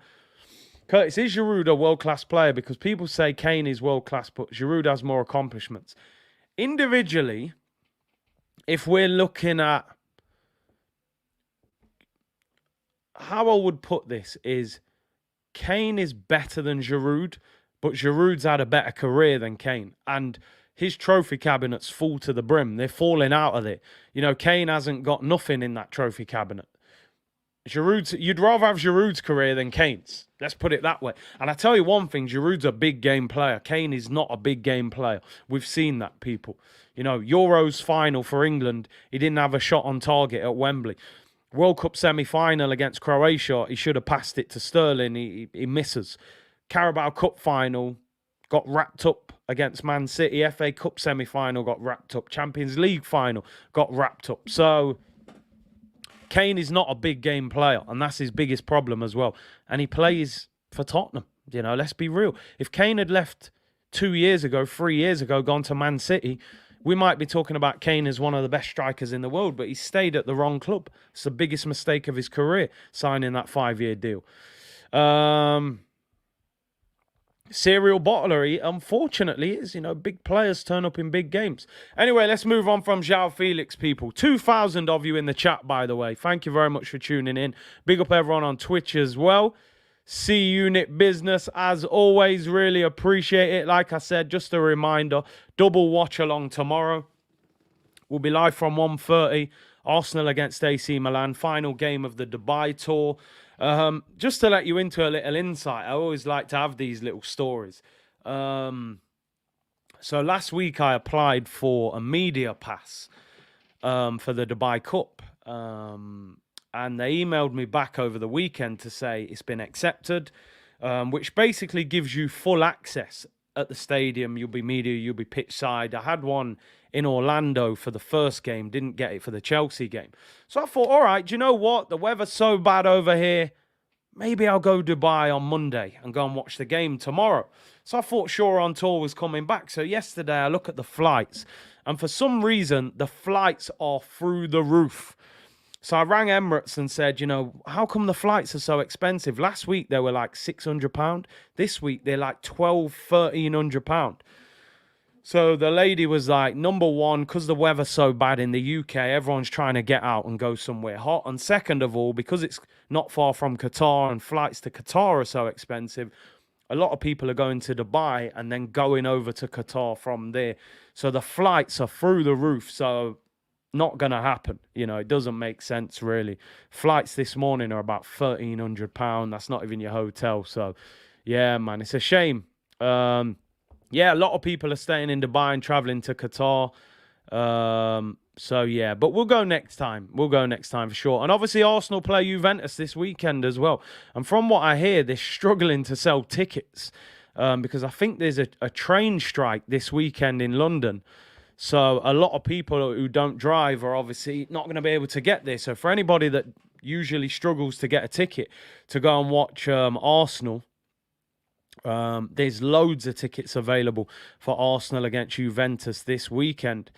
Curtis, is Giroud a world-class player? Because people say Kane is world-class, but Giroud has more accomplishments. Individually, if we're looking at how I would put this is Kane is better than Giroud, but Giroud's had a better career than Kane. And his trophy cabinet's full to the brim. They're falling out of it. You know, Kane hasn't got nothing in that trophy cabinet. You'd rather have Giroud's career than Kane's. Let's put it that way. And I tell you one thing, Giroud's a big game player. Kane is not a big game player. We've seen that, people. You know, Euros final for England, he didn't have a shot on target at Wembley. World Cup semi-final against Croatia, he should have passed it to Sterling. He misses. Carabao Cup final, got wrapped up against Man City. FA Cup semi-final, got wrapped up. Champions League final, got wrapped up. So Kane is not a big game player, and that's his biggest problem as well. And he plays for Tottenham. You know, let's be real. If Kane had left 2 years ago, 3 years ago, gone to Man City, we might be talking about Kane as one of the best strikers in the world, but he stayed at the wrong club. It's the biggest mistake of his career, signing that 5-year deal. Serial bottler, he unfortunately is. You know, big players turn up in big games. Anyway, let's move on from Joao Felix, people. 2,000 of you in the chat, by the way. Thank you very much for tuning in. Big up everyone on Twitch as well. C-Unit Business, as always, really appreciate it. Like I said, just a reminder, double watch along tomorrow. We'll be live from 1:30. Arsenal against AC Milan, final game of the Dubai tour. Just to let you into a little insight, I always like to have these little stories. So last week I applied for a media pass for the Dubai Cup. And they emailed me back over the weekend to say it's been accepted, which basically gives you full access at the stadium. You'll be media, you'll be pitch side. I had one in Orlando for the first game, didn't get it for the Chelsea game. So I thought, all right, do you know what? The weather's so bad over here. Maybe I'll go Dubai on Monday and go and watch the game tomorrow. So I thought Shaw on Tour was coming back. So yesterday I look at the flights, and for some reason, the flights are through the roof. So I rang Emirates and said, you know, how come the flights are so expensive? Last week they were like £600. This week they're like £1,200–1,300. So the lady was like, number one, because the weather's so bad in the UK, everyone's trying to get out and go somewhere hot. And second of all, because it's not far from Qatar and flights to Qatar are so expensive, a lot of people are going to Dubai and then going over to Qatar from there. So the flights are through the roof. So not going to happen. You know, it doesn't make sense, really. Flights this morning are about £1,300. That's not even your hotel. So, yeah, man, it's a shame. Yeah, a lot of people are staying in Dubai and traveling to Qatar. So, yeah, but we'll go next time. We'll go next time for sure. And obviously, Arsenal play Juventus this weekend as well. And from what I hear, they're struggling to sell tickets because I think there's a train strike this weekend in London. So a lot of people who don't drive are obviously not going to be able to get there. So for anybody that usually struggles to get a ticket to go and watch Arsenal, there's loads of tickets available for Arsenal against Juventus this weekend.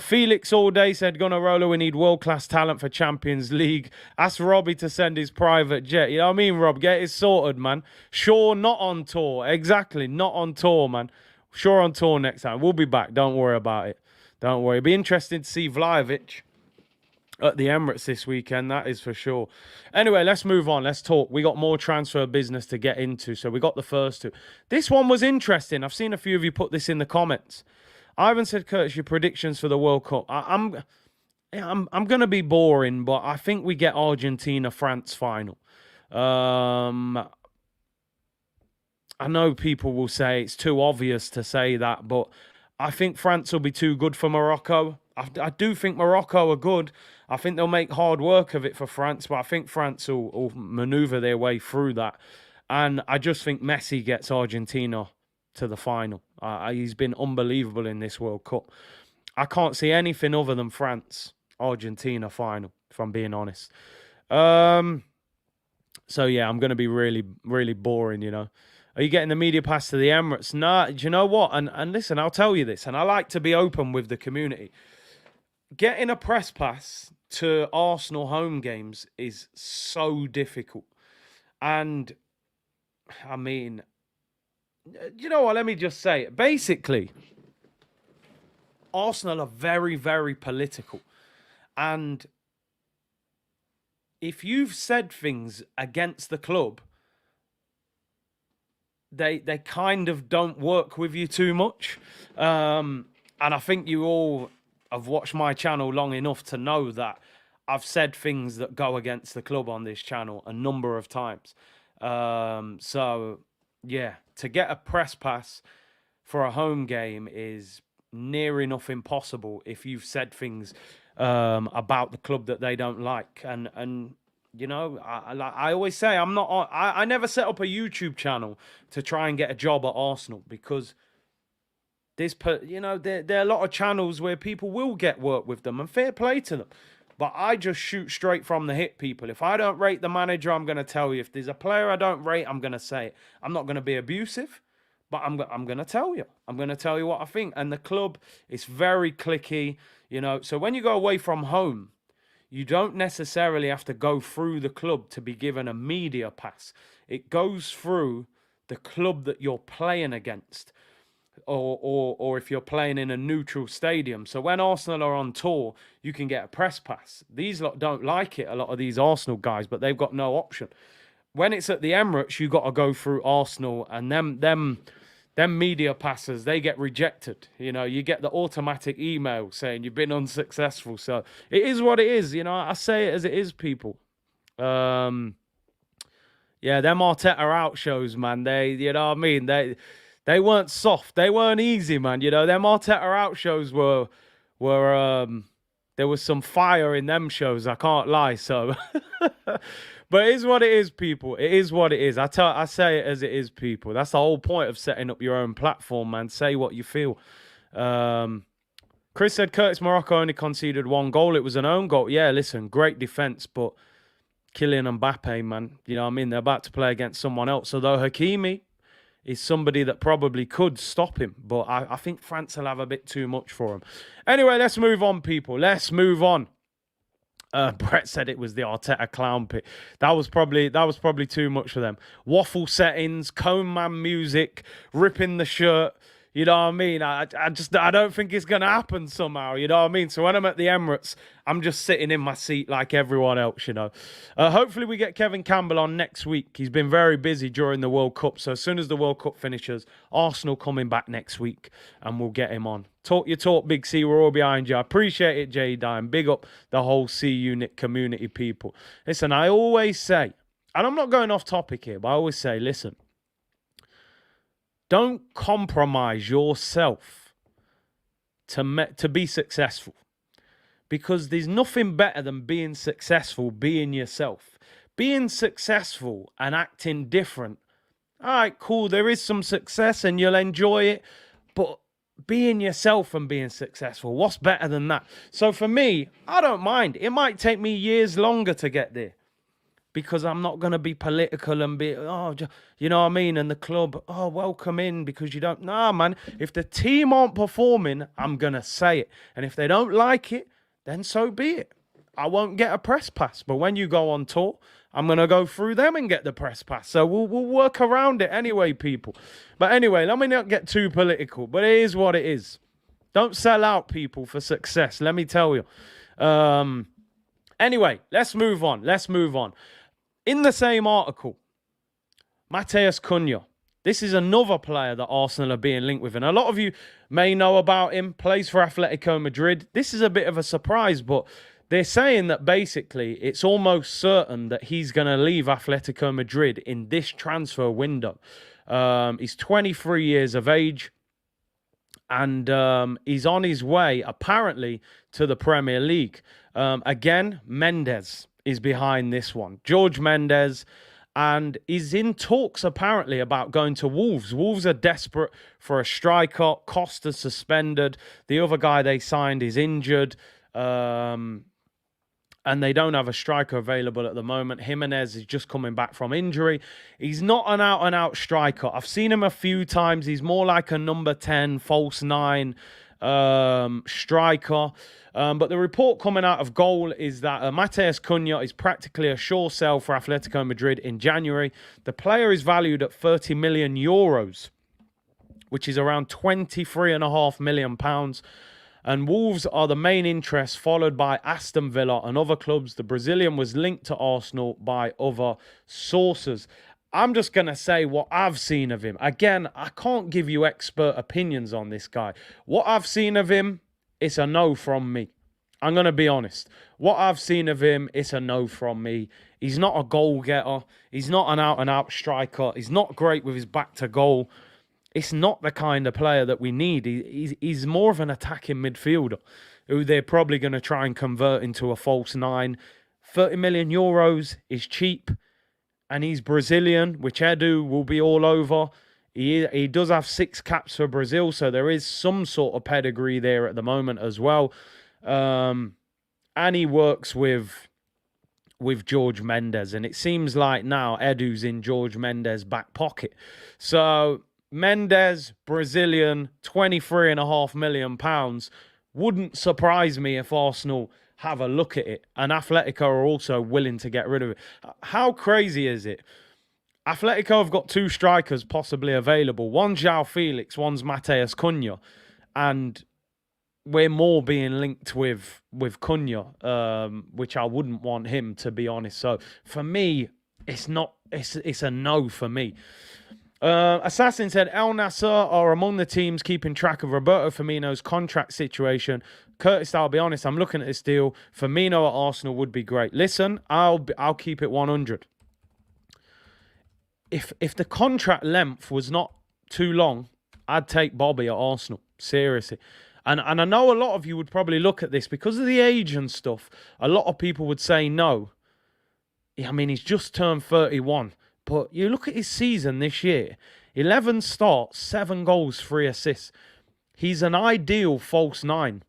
Felix all day said, Gunnarola, we need world-class talent for Champions League. Ask Robbie to send his private jet. You know what I mean, Rob? Get it sorted, man. Sure, not on tour. Exactly, not on tour, man. Sure on tour next time. We'll be back. Don't worry about it. Don't worry. It'll be interesting to see Vlahovic at the Emirates this weekend. That is for sure. Anyway, let's move on. Let's talk. We got more transfer business to get into. So we got the first two. This one was interesting. I've seen a few of you put this in the comments. Ivan said, Curtis, your predictions for the World Cup. I'm going to be boring, but I think we get Argentina-France final. I know people will say it's too obvious to say that, but I think France will be too good for Morocco. I do think Morocco are good. I think they'll make hard work of it for France, but I think France will maneuver their way through that. And I just think Messi gets Argentina to the final. He's been unbelievable in this World Cup. I can't see anything other than France-Argentina final, if I'm being honest. So, yeah, I'm going to be really, really boring, you know. Are you getting the media pass to the Emirates? Nah, do you know what? And listen, I'll tell you this, and I like to be open with the community. Getting a press pass to Arsenal home games is so difficult. And, I mean, you know what? Let me just say it. Basically, Arsenal are very, very political. And if you've said things against the club, they kind of don't work with you too much. And I think you all have watched my channel long enough to know that I've said things that go against the club on this channel a number of times. So yeah, to get a press pass for a home game is near enough impossible if you've said things about the club that they don't like. And you know, I always say I'm not. I never set up a YouTube channel to try and get a job at Arsenal, because there are a lot of channels where people will get work with them, and fair play to them. But I just shoot straight from the hip, people. If I don't rate the manager, I'm going to tell you. If there's a player I don't rate, I'm going to say it. I'm not going to be abusive, but I'm going to tell you. I'm going to tell you what I think. And the club is very cliquey, you know. So when you go away from home, you don't necessarily have to go through the club to be given a media pass. It goes through the club that you're playing against, or if you're playing in a neutral stadium. So when Arsenal are on tour, you can get a press pass. These lot don't like it, a lot of these Arsenal guys, but they've got no option. When it's at the Emirates, you got to go through Arsenal, and them media passes, they get rejected. You know, you get the automatic email saying you've been unsuccessful. So it is what it is. You know, I say it as it is, people. Yeah, them Arteta out shows, man. You know what I mean? They weren't soft. They weren't easy, man. You know, them Arteta out shows were there was some fire in them shows. I can't lie. So, but it is what it is, people. It is what it is. I say it as it is, people. That's the whole point of setting up your own platform, man. Say what you feel. Chris said Curtis Morocco only conceded 1 goal. It was an own goal. Yeah, listen, great defense, but Kylian Mbappe, man, you know what I mean? They're about to play against someone else. Although Hakimi is somebody that probably could stop him, but I think France will have a bit too much for him. Anyway, let's move on, people. Let's move on. Brett said it was the Arteta clown pit. That was probably too much for them. Waffle settings, cone man music, ripping the shirt. You know what I mean? I don't think it's going to happen somehow. You know what I mean? So when I'm at the Emirates, I'm just sitting in my seat like everyone else, you know. Hopefully we get Kevin Campbell on next week. He's been very busy during the World Cup. So as soon as the World Cup finishes, Arsenal coming back next week and we'll get him on. Talk your talk, Big C. We're all behind you. I appreciate it, J Dime. Big up the whole C Unit community, people. Listen, I always say, and I'm not going off topic here, but I always say, listen, don't compromise yourself to be successful, because there's nothing better than being successful, being yourself. Being successful and acting different. All right, cool. There is some success and you'll enjoy it, but being yourself and being successful, what's better than that? So for me, I don't mind. It might take me years longer to get there, because I'm not going to be political and be, you know what I mean? And the club, welcome in because you don't. Nah, man. If the team aren't performing, I'm going to say it. And if they don't like it, then so be it. I won't get a press pass. But when you go on tour, I'm going to go through them and get the press pass. So we'll work around it anyway, people. But anyway, let me not get too political. But it is what it is. Don't sell out, people, for success. Let me tell you. Anyway, let's move on. In the same article, Matheus Cunha. This is another player that Arsenal are being linked with. And a lot of you may know about him. Plays for Atletico Madrid. This is a bit of a surprise, but they're saying that basically it's almost certain that he's going to leave Atletico Madrid in this transfer window. He's 23 years of age. And he's on his way, apparently, to the Premier League. Again, Mendes is behind this one. George Mendes, and he's in talks apparently about going to Wolves. Wolves are desperate for a striker. Costa's suspended. The other guy they signed is injured. And they don't have a striker available at the moment. Jimenez is just coming back from injury. He's not an out-and-out striker. I've seen him a few times. He's more like a number 10, false 9 striker. But the report coming out of Goal is that Matheus Cunha is practically a sure sell for Atletico Madrid in January. The player is valued at 30 million euros, which is around £23.5 million. And Wolves are the main interest, followed by Aston Villa and other clubs. The Brazilian was linked to Arsenal by other sources. I'm just going to say what I've seen of him. Again, I can't give you expert opinions on this guy. What I've seen of him, it's a no from me. I'm going to be honest. What I've seen of him, it's a no from me. He's not a goal-getter. He's not an out-and-out striker. He's not great with his back to goal. It's not the kind of player that we need. He's more of an attacking midfielder who they're probably going to try and convert into a false nine. 30 million euros is cheap. And he's Brazilian, which Edu will be all over. He does have 6 caps for Brazil, so there is some sort of pedigree there at the moment as well. And he works with George Mendes, and it seems like now Edu's in George Mendes' back pocket. So Mendes, Brazilian, £23.5 million. Wouldn't surprise me if Arsenal have a look at it. And Atletico are also willing to get rid of it. How crazy is it? Atletico have got 2 strikers possibly available. One's Joao Felix, one's Matheus Cunha. And we're more being linked with Cunha, which I wouldn't want him, to be honest. So for me, it's a no for me. Assassin said, El Nasser are among the teams keeping track of Roberto Firmino's contract situation. Curtis, I'll be honest, I'm looking at this deal. Firmino at Arsenal would be great. Listen, I'll keep it 100. If the contract length was not too long, I'd take Bobby at Arsenal. Seriously. And I know a lot of you would probably look at this because of the age and stuff. A lot of people would say no. I mean, he's just turned 31. But you look at his season this year, 11 starts, 7 goals, 3 assists. He's an ideal false 9.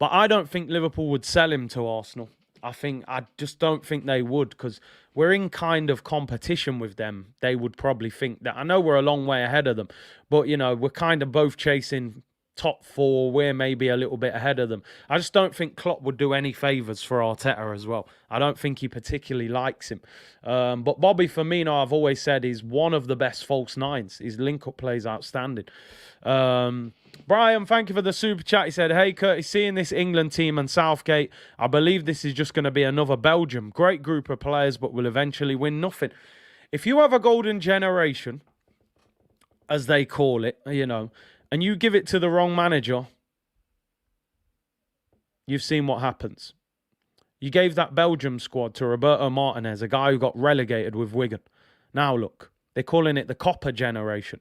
But I don't think Liverpool would sell him to Arsenal. I just don't think they would, because we're in kind of competition with them. They would probably think that. I know we're a long way ahead of them, but, you know, we're kind of both chasing top 4, we're maybe a little bit ahead of them. I just don't think Klopp would do any favours for Arteta as well. I don't think he particularly likes him. But Bobby Firmino, I've always said, is one of the best false 9s. His link-up play is outstanding. Brian, thank you for the super chat. He said, hey, Curtis, seeing this England team and Southgate, I believe this is just going to be another Belgium. Great group of players, but will eventually win nothing. If you have a golden generation, as they call it, you know, and you give it to the wrong manager, you've seen what happens. You gave that Belgium squad to Roberto Martinez, a guy who got relegated with Wigan. Now look, they're calling it the copper generation.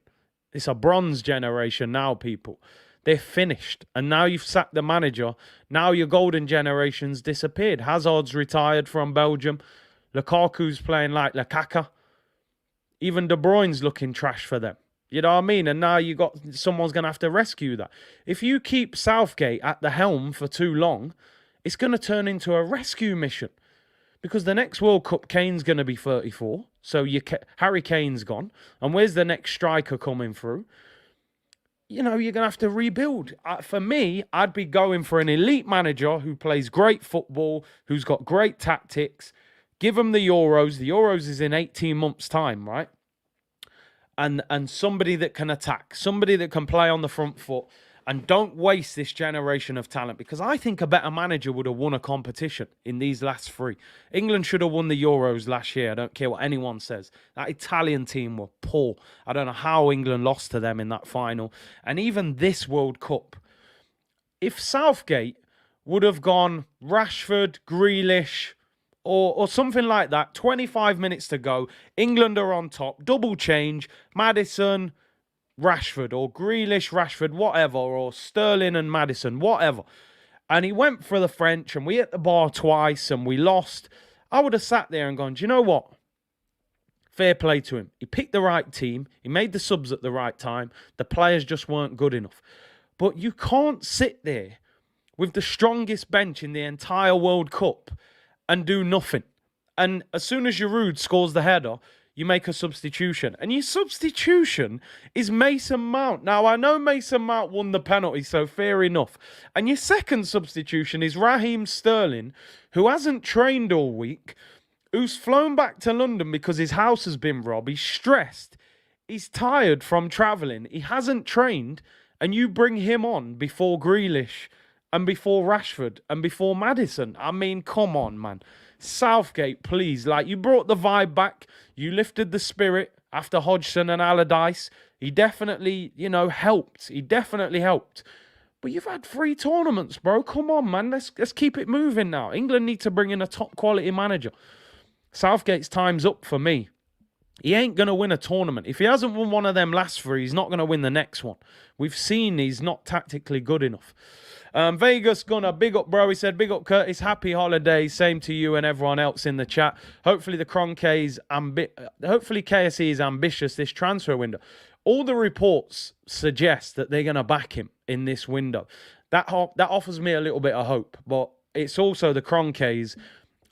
It's a bronze generation now, people. They're finished. And now you've sacked the manager. Now your golden generation's disappeared. Hazard's retired from Belgium. Lukaku's playing like Lukaku. Even De Bruyne's looking trash for them. You know what I mean? And now someone's going to have to rescue that. If you keep Southgate at the helm for too long, it's going to turn into a rescue mission. Because the next World Cup, Kane's going to be 34. So Harry Kane's gone. And where's the next striker coming through? You know, you're going to have to rebuild. For me, I'd be going for an elite manager who plays great football, who's got great tactics. Give him the Euros. The Euros is in 18 months' time, right? And somebody that can attack, somebody that can play on the front foot, and don't waste this generation of talent, because I think a better manager would have won a competition in these last 3. England should have won the Euros last year. I don't care what anyone says. That Italian team were poor. I don't know how England lost to them in that final. And even this World Cup, if Southgate would have gone Rashford, Grealish, or something like that, 25 minutes to go, England are on top, double change, Maddison, Rashford, or Grealish, Rashford, whatever, or Sterling and Maddison, whatever. And he went for the French, and we hit the bar twice, and we lost. I would have sat there and gone, do you know what? Fair play to him. He picked the right team. He made the subs at the right time. The players just weren't good enough. But you can't sit there with the strongest bench in the entire World Cup and do nothing. And as soon as Giroud scores the header, you make a substitution. And your substitution is Mason Mount. Now, I know Mason Mount won the penalty, so fair enough. And your second substitution is Raheem Sterling, who hasn't trained all week, who's flown back to London because his house has been robbed. He's stressed. He's tired from travelling. He hasn't trained. and you bring him on before Grealish and before Rashford and before Maddison. I mean, come on, man. Southgate, please. Like, you brought the vibe back. You lifted the spirit after Hodgson and Allardyce. He definitely, helped. He definitely helped. But you've had 3 tournaments, bro. Come on, man. Let's keep it moving now. England need to bring in a top quality manager. Southgate's time's up for me. He ain't going to win a tournament. If he hasn't won one of them last 3, he's not going to win the next one. We've seen he's not tactically good enough. Vegas Gunner, big up, bro. He said, big up, Curtis. Happy holidays. Same to you and everyone else in the chat. Hopefully hopefully KSE is ambitious this transfer window. All the reports suggest that they're going to back him in this window. That offers me a little bit of hope. But it's also the Cronkays,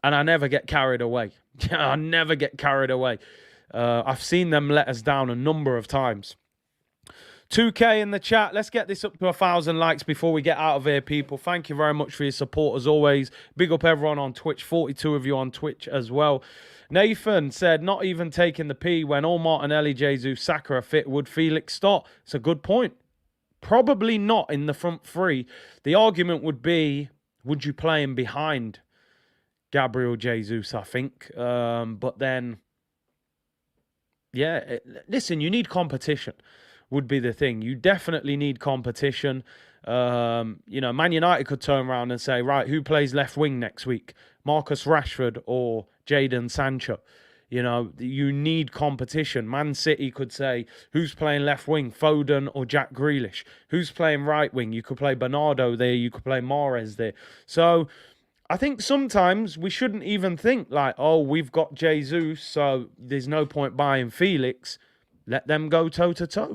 and I never get carried away. I never get carried away. I've seen them let us down a number of times. 2K in the chat. Let's get this up to 1,000 likes before we get out of here, people. Thank you very much for your support, as always. Big up everyone on Twitch. 42 of you on Twitch as well. Nathan said, not even taking the P when all Martinelli, Jesus, Saka are fit. Would Felix start? It's a good point. Probably not in the front 3. The argument would be, would you play him behind Gabriel Jesus, I think. But then, yeah, listen, you need competition. Would be the thing. You definitely need competition. Man United could turn around and say, right, who plays left wing next week? Marcus Rashford or Jadon Sancho? You need competition. Man City could say, who's playing left wing? Foden or Jack Grealish? Who's playing right wing? You could play Bernardo there. You could play Mahrez there. So I think sometimes we shouldn't even think like, oh, we've got Jesus, so there's no point buying Felix. Let them go toe-to-toe,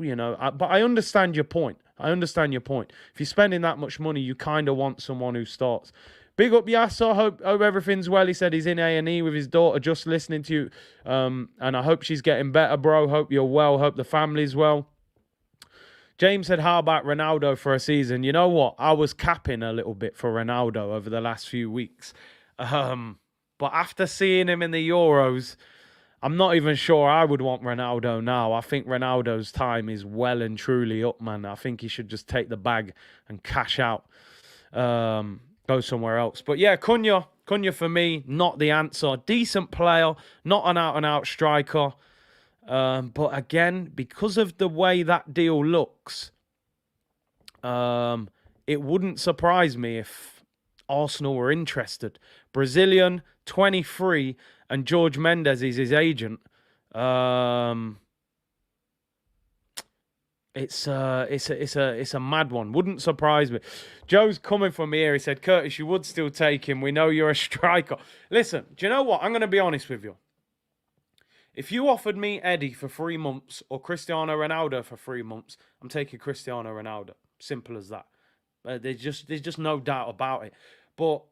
But I understand your point. If you're spending that much money, you kind of want someone who starts. Big up, Yasser. Hope everything's well. He said he's in A&E with his daughter, just listening to you. And I hope she's getting better, bro. Hope you're well. Hope the family's well. James said, how about Ronaldo for a season? You know what? I was capping a little bit for Ronaldo over the last few weeks. But after seeing him in the Euros, I'm not even sure I would want Ronaldo now. I think Ronaldo's time is well and truly up, man. I think he should just take the bag and cash out. Go somewhere else. But yeah, Cunha for me, not the answer. Decent player, not an out-and-out striker. But again, because of the way that deal looks, it wouldn't surprise me if Arsenal were interested. Brazilian, 23, and George Mendes is his agent. It's a mad one. Wouldn't surprise me. Joe's coming from here. He said, Curtis, you would still take him. We know you're a striker. Listen, do you know what? I'm going to be honest with you. If you offered me Eddie for 3 months or Cristiano Ronaldo for 3 months, I'm taking Cristiano Ronaldo. Simple as that. There's just no doubt about it. But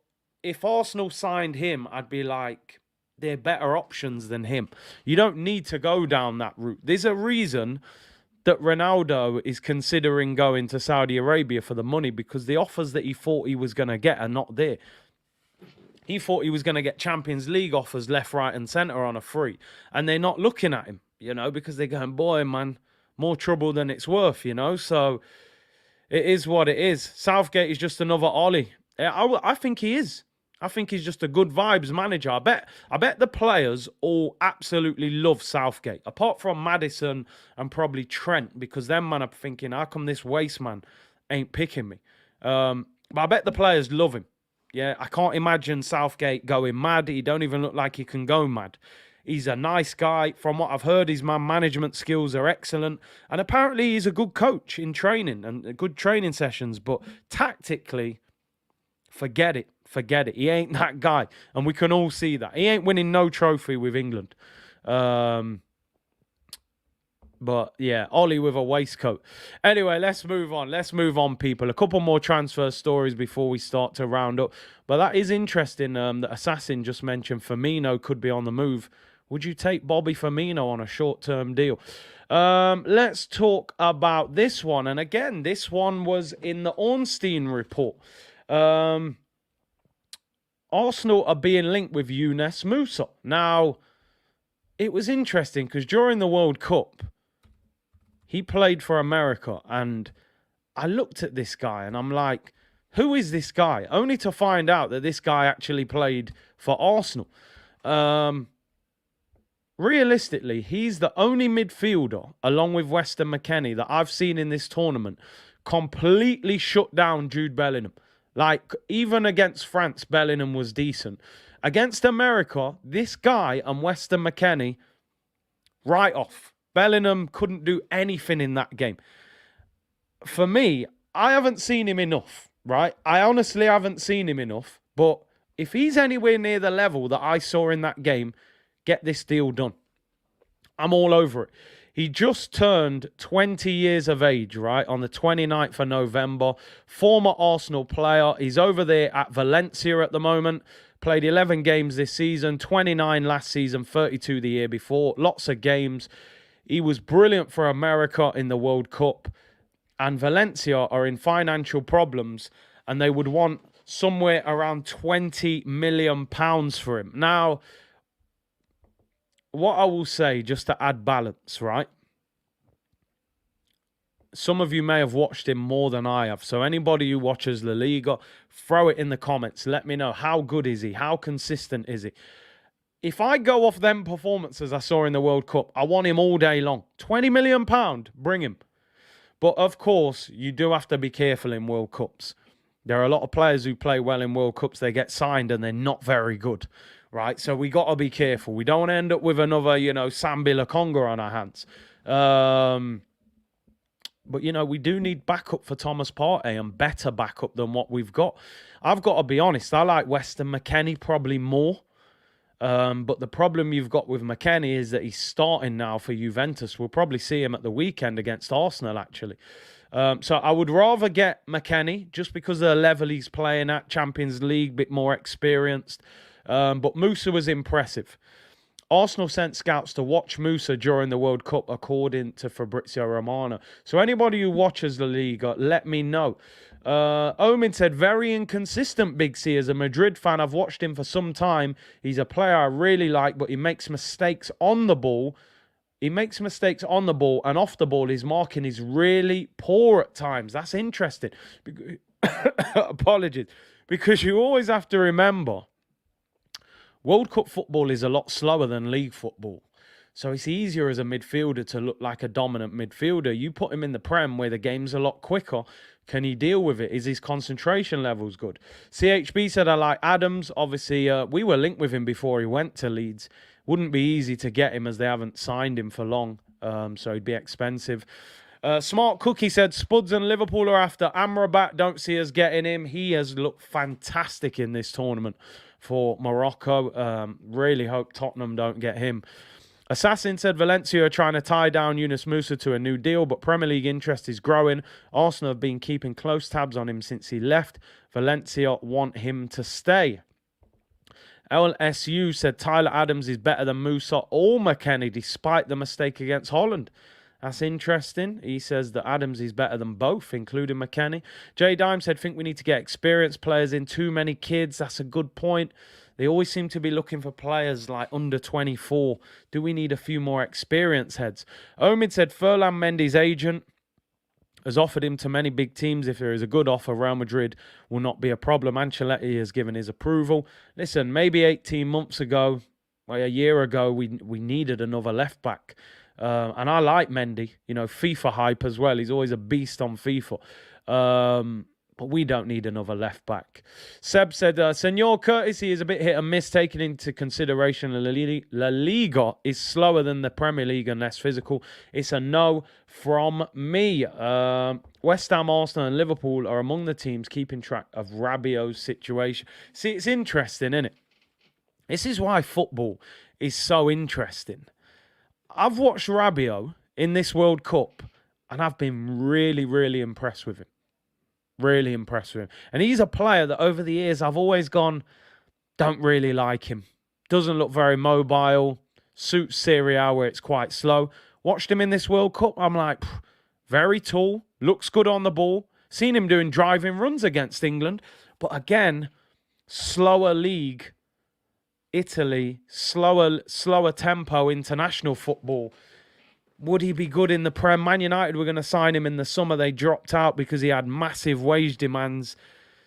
if Arsenal signed him, I'd be like, they're better options than him. You don't need to go down that route. There's a reason that Ronaldo is considering going to Saudi Arabia for the money, because the offers that he thought he was going to get are not there. He thought he was going to get Champions League offers left, right and centre on a free. And they're not looking at him, because they're going, boy, man, more trouble than it's worth, So it is what it is. Southgate is just another Ollie. I think he is. I think he's just a good vibes manager. I bet the players all absolutely love Southgate, apart from Maddison and probably Trent, because them man are thinking, how come this waste man ain't picking me? But I bet the players love him. Yeah, I can't imagine Southgate going mad. He don't even look like he can go mad. He's a nice guy. From what I've heard, his man management skills are excellent. And apparently he's a good coach in training and good training sessions. But tactically, forget it. He ain't that guy. And we can all see that. He ain't winning no trophy with England. But yeah, Ollie with a waistcoat. Anyway, let's move on, people. A couple more transfer stories before we start to round up. But that is interesting that Assassin just mentioned Firmino could be on the move. Would you take Bobby Firmino on a short-term deal? Let's talk about this one. And again, this one was in the Ornstein report. Arsenal are being linked with Yunus Musah. Now, it was interesting because during the World Cup, he played for America, and I looked at this guy and I'm like, who is this guy? Only to find out that this guy actually played for Arsenal. Realistically, he's the only midfielder, along with Weston McKennie, that I've seen in this tournament completely shut down Jude Bellingham. Like, even against France, Bellingham was decent. Against America, this guy and Weston McKennie, right off. Bellingham couldn't do anything in that game. For me, I haven't seen him enough, right? I honestly haven't seen him enough. But if he's anywhere near the level that I saw in that game, get this deal done. I'm all over it. He just turned 20 years of age, right, on the 29th of November. Former Arsenal player. He's over there at Valencia at the moment. Played 11 games this season, 29 last season, 32 the year before. Lots of games. He was brilliant for America in the World Cup. And Valencia are in financial problems, and they would want somewhere around £20 million for him. Now, what I will say, just to add balance, right? Some of you may have watched him more than I have. So anybody who watches La Liga, throw it in the comments. Let me know, how good is he? How consistent is he? If I go off them performances I saw in the World Cup, I want him all day long. £20 million, bring him. But of course, you do have to be careful in World Cups. There are a lot of players who play well in World Cups. They get signed and they're not very good, right? So we got to be careful. We don't want to end up with another, Sambi Lokonga on our hands. But, we do need backup for Thomas Partey, and better backup than what we've got. I've got to be honest, I like Weston McKennie probably more. But the problem you've got with McKennie is that he's starting now for Juventus. We'll probably see him at the weekend against Arsenal, actually. So I would rather get McKennie just because of the level he's playing at, Champions League, bit more experienced. But Musah was impressive. Arsenal sent scouts to watch Musah during the World Cup, according to Fabrizio Romano. So anybody who watches the Liga, let me know. Omin said, very inconsistent, Big C. As a Madrid fan, I've watched him for some time. He's a player I really like, but he makes mistakes on the ball. And off the ball. His marking is really poor at times. That's interesting. Apologies. Because you always have to remember, World Cup football is a lot slower than league football. So it's easier as a midfielder to look like a dominant midfielder. You put him in the Prem where the game's a lot quicker. Can he deal with it? Is his concentration levels good? CHB said, I like Adams. Obviously, we were linked with him before he went to Leeds. Wouldn't be easy to get him as they haven't signed him for long. So he'd be expensive. Smart Cookie said, Spuds and Liverpool are after Amrabat. Don't see us getting him. He has looked fantastic in this tournament for Morocco. Really hope Tottenham don't get him. Assassin said Valencia are trying to tie down Yunus Musah to a new deal, but Premier League interest is growing. Arsenal have been keeping close tabs on him since he left. Valencia want him to stay. LSU said Tyler Adams is better than Musah or McKennie despite the mistake against Holland. That's interesting. He says that Adams is better than both, including McKennie. Jay Dime said, think we need to get experienced players in. Too many kids. That's a good point. They always seem to be looking for players like under 24. Do we need a few more experienced heads? Omid said Ferland Mendy's agent has offered him to many big teams. If there is a good offer, Real Madrid will not be a problem. Ancelotti has given his approval. Listen, maybe 18 months ago, or a year ago, we needed another left back. And I like Mendy, FIFA hype as well. He's always a beast on FIFA. But we don't need another left back. Seb said, Senor Courtesy is a bit hit and miss, taking into consideration La Liga is slower than the Premier League and less physical. It's a no from me. West Ham, Arsenal and Liverpool are among the teams keeping track of Rabiot's situation. See, it's interesting, isn't it? This is why football is so interesting. I've watched Rabiot in this World Cup and I've been really, really impressed with him. Really impressed with him. And he's a player that over the years I've always gone, don't really like him. Doesn't look very mobile. Suits Serie A where it's quite slow. Watched him in this World Cup. I'm like, very tall. Looks good on the ball. Seen him doing driving runs against England. But again, slower league. Italy, slower tempo international football. Would he be good in the Prem? Man United were going to sign him in the summer. They dropped out because he had massive wage demands.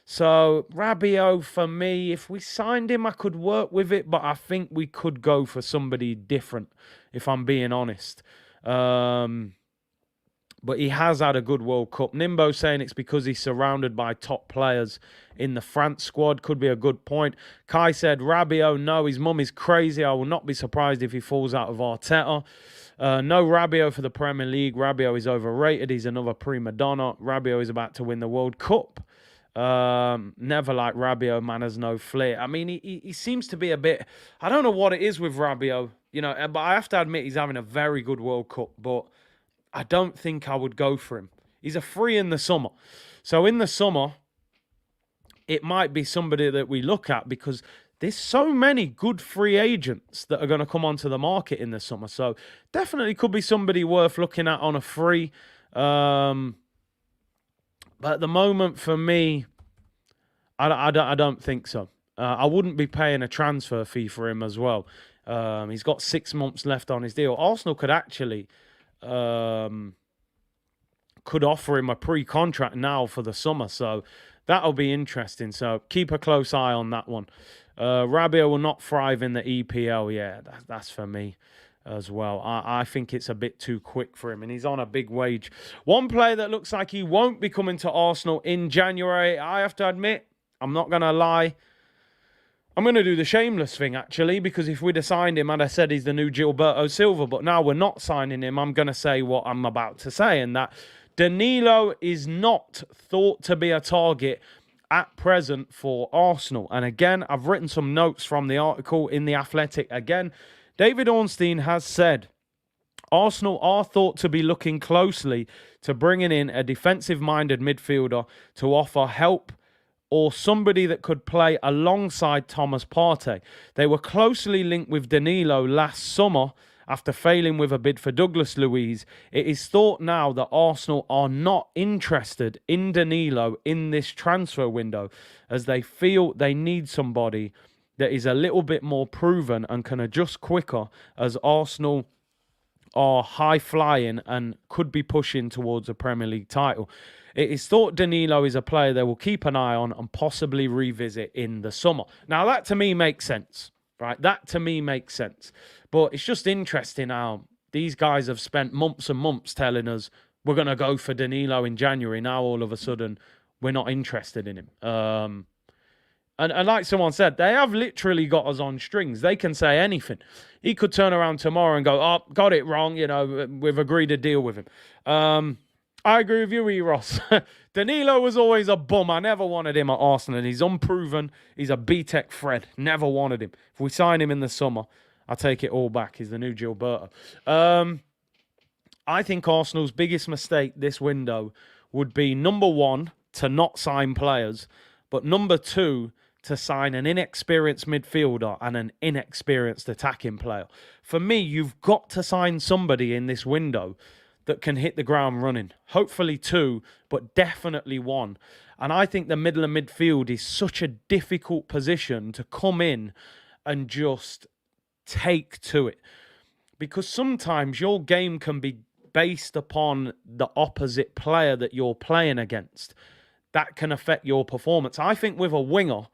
So Rabiot, for me, if we signed him, I could work with it, but I think we could go for somebody different, if I'm being honest. But he has had a good World Cup. Nimbo saying it's because he's surrounded by top players in the France squad. Could be a good point. Kai said, Rabiot, no, his mum is crazy. I will not be surprised if he falls out of Arteta. No Rabiot for the Premier League. Rabiot is overrated. He's another prima donna. Rabiot is about to win the World Cup. Never like Rabiot, man, has no flair. I mean, he seems to be a bit... I don't know what it is with Rabiot, you know, but I have to admit he's having a very good World Cup, but I don't think I would go for him. He's a free in the summer. So in the summer, it might be somebody that we look at because there's so many good free agents that are going to come onto the market in the summer. So definitely could be somebody worth looking at on a free. But at the moment, for me, I don't think so. I wouldn't be paying a transfer fee for him as well. He's got 6 months left on his deal. Arsenal could actually... could offer him a pre-contract now for the summer, so that'll be interesting. So keep a close eye on that one. Rabiot will not thrive in the EPL. Yeah, that's for me as well. I think it's a bit too quick for him, and he's on a big wage. One player that looks like he won't be coming to Arsenal in January, I have to admit, I'm not going to lie, I'm going to do the shameless thing, actually, because if we'd have signed him, I'd have said he's the new Gilberto Silva, but now we're not signing him. I'm going to say what I'm about to say, and that Danilo is not thought to be a target at present for Arsenal. And again, I've written some notes from the article in The Athletic. Again, David Ornstein has said, Arsenal are thought to be looking closely to bringing in a defensive-minded midfielder to offer help or somebody that could play alongside Thomas Partey. They were closely linked with Danilo last summer after failing with a bid for Douglas Luiz. It is thought now that Arsenal are not interested in Danilo in this transfer window, as they feel they need somebody that is a little bit more proven and can adjust quicker, as Arsenal are high-flying and could be pushing towards a Premier League title. It is thought Danilo is a player they will keep an eye on and possibly revisit in the summer. Now, that to me makes sense, right? That to me makes sense. But it's just interesting how these guys have spent months and months telling us we're going to go for Danilo in January. Now, all of a sudden, we're not interested in him. And like someone said, they have literally got us on strings. They can say anything. He could turn around tomorrow and go, oh, got it wrong. You know, we've agreed to deal with him. I agree with you, Ross. Danilo was always a bum. I never wanted him at Arsenal. He's unproven. He's a B-Tech Fred. Never wanted him. If we sign him in the summer, I'll take it all back. He's the new Gilberto. I think Arsenal's biggest mistake this window would be, number one, to not sign players, but number two, to sign an inexperienced midfielder and an inexperienced attacking player. For me, you've got to sign somebody in this window that can hit the ground running. Hopefully two, but definitely one. And I think the middle and midfield is such a difficult position to come in and just take to it. Because sometimes your game can be based upon the opposite player that you're playing against. That can affect your performance. I think with a winger,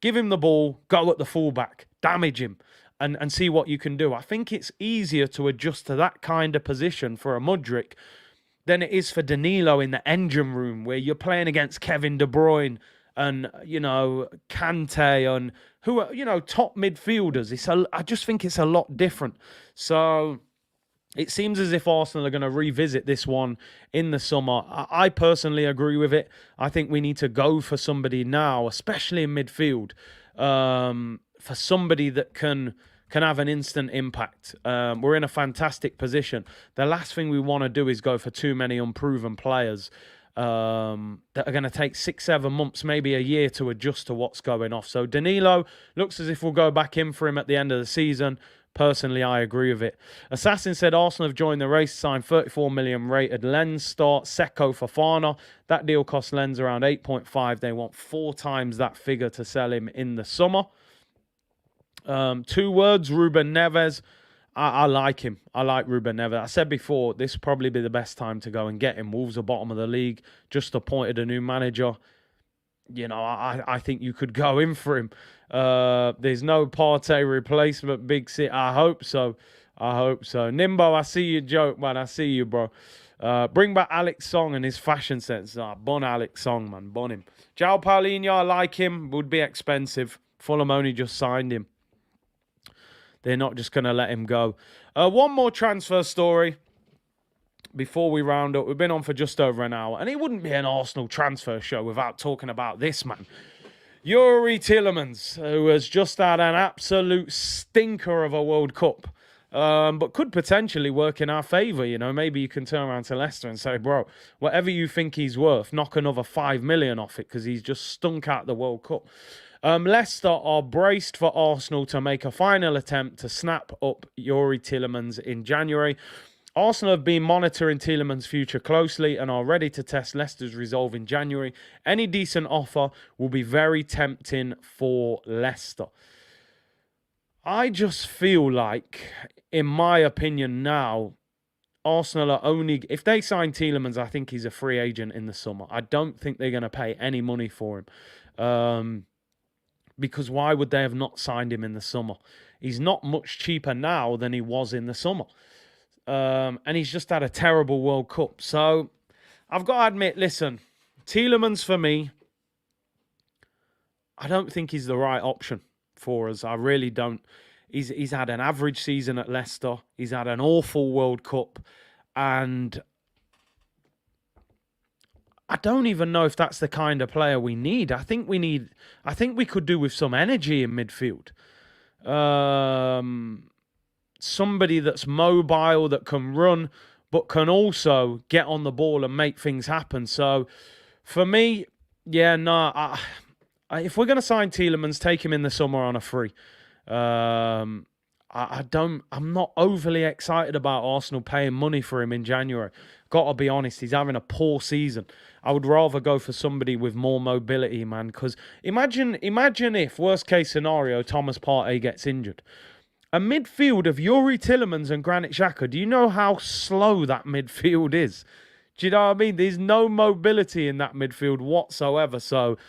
give him the ball, go at the fullback, damage him, and see what you can do. I think it's easier to adjust to that kind of position for a Mudryk than it is for Danilo in the engine room, where you're playing against Kevin De Bruyne and, you know, Kante and who are, you know, top midfielders. I just think it's a lot different. So it seems as if Arsenal are going to revisit this one in the summer. I personally agree with it. I think we need to go for somebody now, especially in midfield, for somebody that can have an instant impact. We're in a fantastic position. The last thing we want to do is go for too many unproven players that are going to take 6-7 months, maybe a year to adjust to what's going off. So Danilo looks as if we'll go back in for him at the end of the season. Personally, I agree with it. Assassin said Arsenal have joined the race, signed 34 million rated Lens start, Seko Fofana. That deal cost Lens around 8.5. They want 4 times that figure to sell him in the summer. 2 words, Ruben Neves. I like him. I like Ruben Neves. I said before, this would probably be the best time to go and get him. Wolves are bottom of the league, just appointed a new manager. I think you could go in for him. There's no Partey replacement, Big City. I hope so. I hope so. Nimbo, I see your joke, man. I see you, bro. Bring back Alex Song and his fashion sense. Bon Alex Song, man. Bon him. Joao Paulinho, I like him. Would be expensive. Fulham only just signed him. They're not just going to let him go. One more transfer story before we round up. We've been on for just over an hour. And it wouldn't be an Arsenal transfer show without talking about this, man. Youri Tielemans, who has just had an absolute stinker of a World Cup. But could potentially work in our favour, Maybe you can turn around to Leicester and say, bro, whatever you think he's worth, knock another 5 million off it because he's just stunk out the World Cup. Leicester are braced for Arsenal to make a final attempt to snap up Youri Tielemans in January. Arsenal have been monitoring Tielemans' future closely and are ready to test Leicester's resolve in January. Any decent offer will be very tempting for Leicester. I just feel like, in my opinion now, Arsenal are only... If they sign Tielemans, I think he's a free agent in the summer. I don't think they're going to pay any money for him. Because why would they have not signed him in the summer? He's not much cheaper now than he was in the summer. And he's just had a terrible World Cup. So, I've got to admit, listen, Tielemans for me, I don't think he's the right option for us. I really don't. He's had an average season at Leicester. He's had an awful World Cup. And I don't even know if that's the kind of player we need. I think we could do with some energy in midfield. Somebody that's mobile, that can run, but can also get on the ball and make things happen. So, for me, if we're going to sign Tielemans, take him in the summer on a free. I'm not overly excited about Arsenal paying money for him in January. Got to be honest, he's having a poor season. I would rather go for somebody with more mobility, man. Because imagine if, worst case scenario, Thomas Partey gets injured. A midfield of Youri Tielemans and Granit Xhaka, do you know how slow that midfield is? Do you know what I mean? There's no mobility in that midfield whatsoever. So,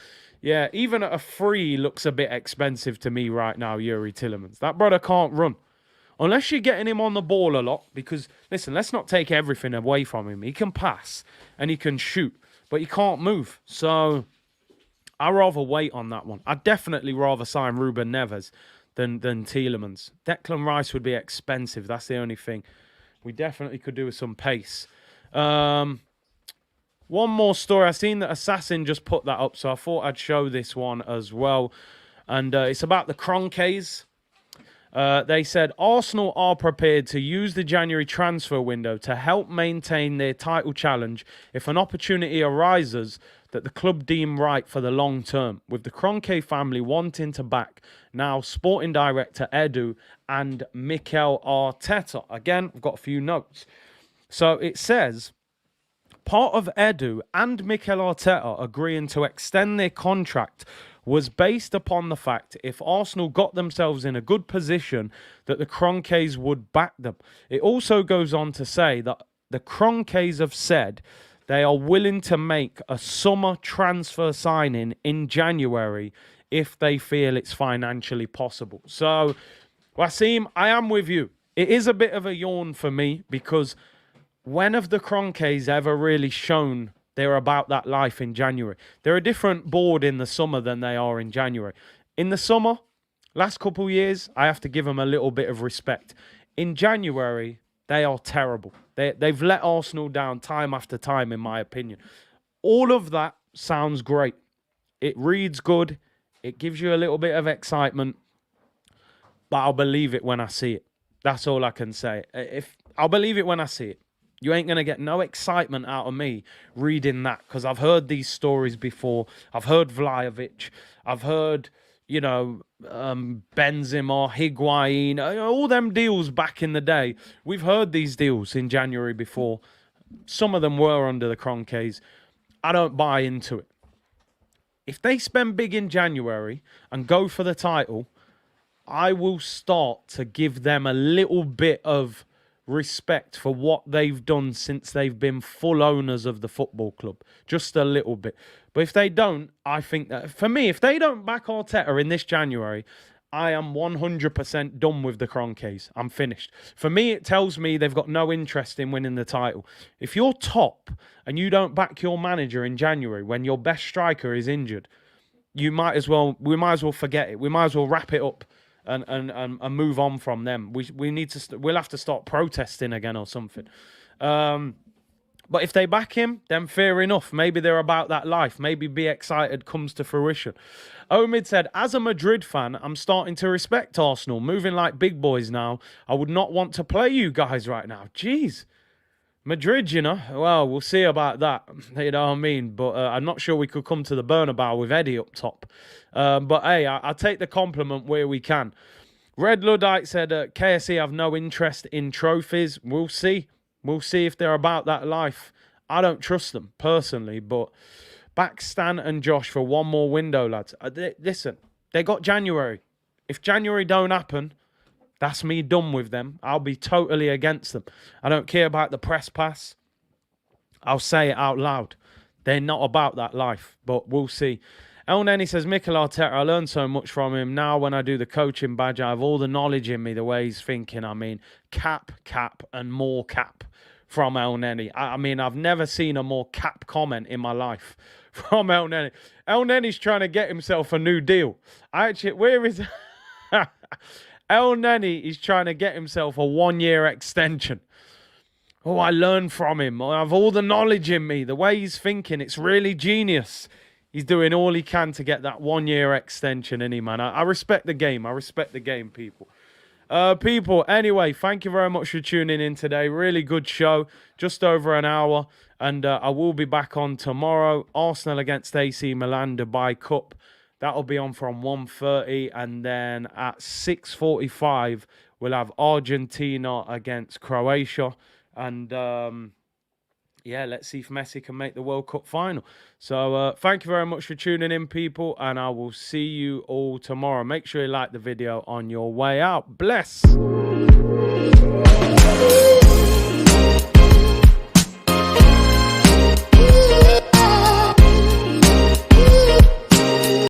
yeah, even at a free, looks a bit expensive to me right now, Youri Tielemans. That brother can't run. Unless you're getting him on the ball a lot. Because, listen, let's not take everything away from him. He can pass and he can shoot, but he can't move. So, I'd rather wait on that one. I'd definitely rather sign Ruben Neves than Tielemans. Declan Rice would be expensive. That's the only thing. We definitely could do with some pace. One more story. I've seen that Assassin just put that up, so I thought I'd show this one as well. And it's about the Kroenkes. They said Arsenal are prepared to use the January transfer window to help maintain their title challenge if an opportunity arises that the club deem right for the long term, with the Kroenke family wanting to back now sporting director Edu and Mikel Arteta. Again, I've got a few notes. So it says, part of Edu and Mikel Arteta agreeing to extend their contract was based upon the fact if Arsenal got themselves in a good position that the Kroenkes would back them. It also goes on to say that the Kroenkes have said they are willing to make a summer transfer signing in January if they feel it's financially possible. So, Wasim, I am with you. It is a bit of a yawn for me because when have the Kroenkes ever really shown they're about that life in January? They're a different board in the summer than they are in January. In the summer, last couple of years, I have to give them a little bit of respect. In January, they are terrible. They've let Arsenal down time after time, in my opinion. All of that sounds great. It reads good. It gives you a little bit of excitement. But I'll believe it when I see it. That's all I can say. I'll believe it when I see it. You ain't going to get no excitement out of me reading that because I've heard these stories before. I've heard Vlahovic. I've heard, Benzema, Higuain, all them deals back in the day. We've heard these deals in January before. Some of them were under the Kroenkes. I don't buy into it. If they spend big in January and go for the title, I will start to give them a little bit of respect for what they've done since they've been full owners of the football club. Just a little bit. But if they don't, I think that, for me, if they don't back Arteta in this January, I am 100% done with the Kroenkes. I'm finished. For me, it tells me they've got no interest in winning the title. If you're top and you don't back your manager in January when your best striker is injured, we might as well forget it. We might as well wrap it up and move on from them. We'll have to start protesting again or something. But if they back him, then fair enough. Maybe they're about that life. Maybe Be Excited comes to fruition. Omid said, as a Madrid fan, I'm starting to respect Arsenal. Moving like big boys now. I would not want to play you guys right now. Jeez. Madrid, you know. Well, we'll see about that. You know what I mean? But I'm not sure we could come to the Bernabeu with Eddie up top. But hey, I take the compliment where we can. Red Luddite said, KSE have no interest in trophies. We'll see. We'll see if they're about that life. I don't trust them, personally, but back Stan and Josh for one more window, lads. Listen, they got January. If January don't happen, that's me done with them. I'll be totally against them. I don't care about the press pass. I'll say it out loud. They're not about that life, but we'll see. El Neni says, Mikel Arteta, I learned so much from him. Now when I do the coaching badge, I have all the knowledge in me, the way he's thinking. I mean, cap, and more cap from El Neni. I mean, I've never seen a more cap comment in my life from El Neni. El Neni's trying to get himself a new deal. Where is... El Neni is trying to get himself a 1-year extension. Oh, I learned from him. I have all the knowledge in me. The way he's thinking, it's really genius. He's doing all he can to get that 1-year extension, isn't he, man? I respect the game. I respect the game, people. People, anyway, thank you very much for tuning in today. Really good show. Just over an hour. And I will be back on tomorrow. Arsenal against AC Milan, Dubai Cup. That'll be on from 1:30. And then at 6:45, we'll have Argentina against Croatia. And... yeah, let's see if Messi can make the World Cup final. So thank you very much for tuning in, people, and I will see you all tomorrow. Make sure you like the video on your way out. Bless.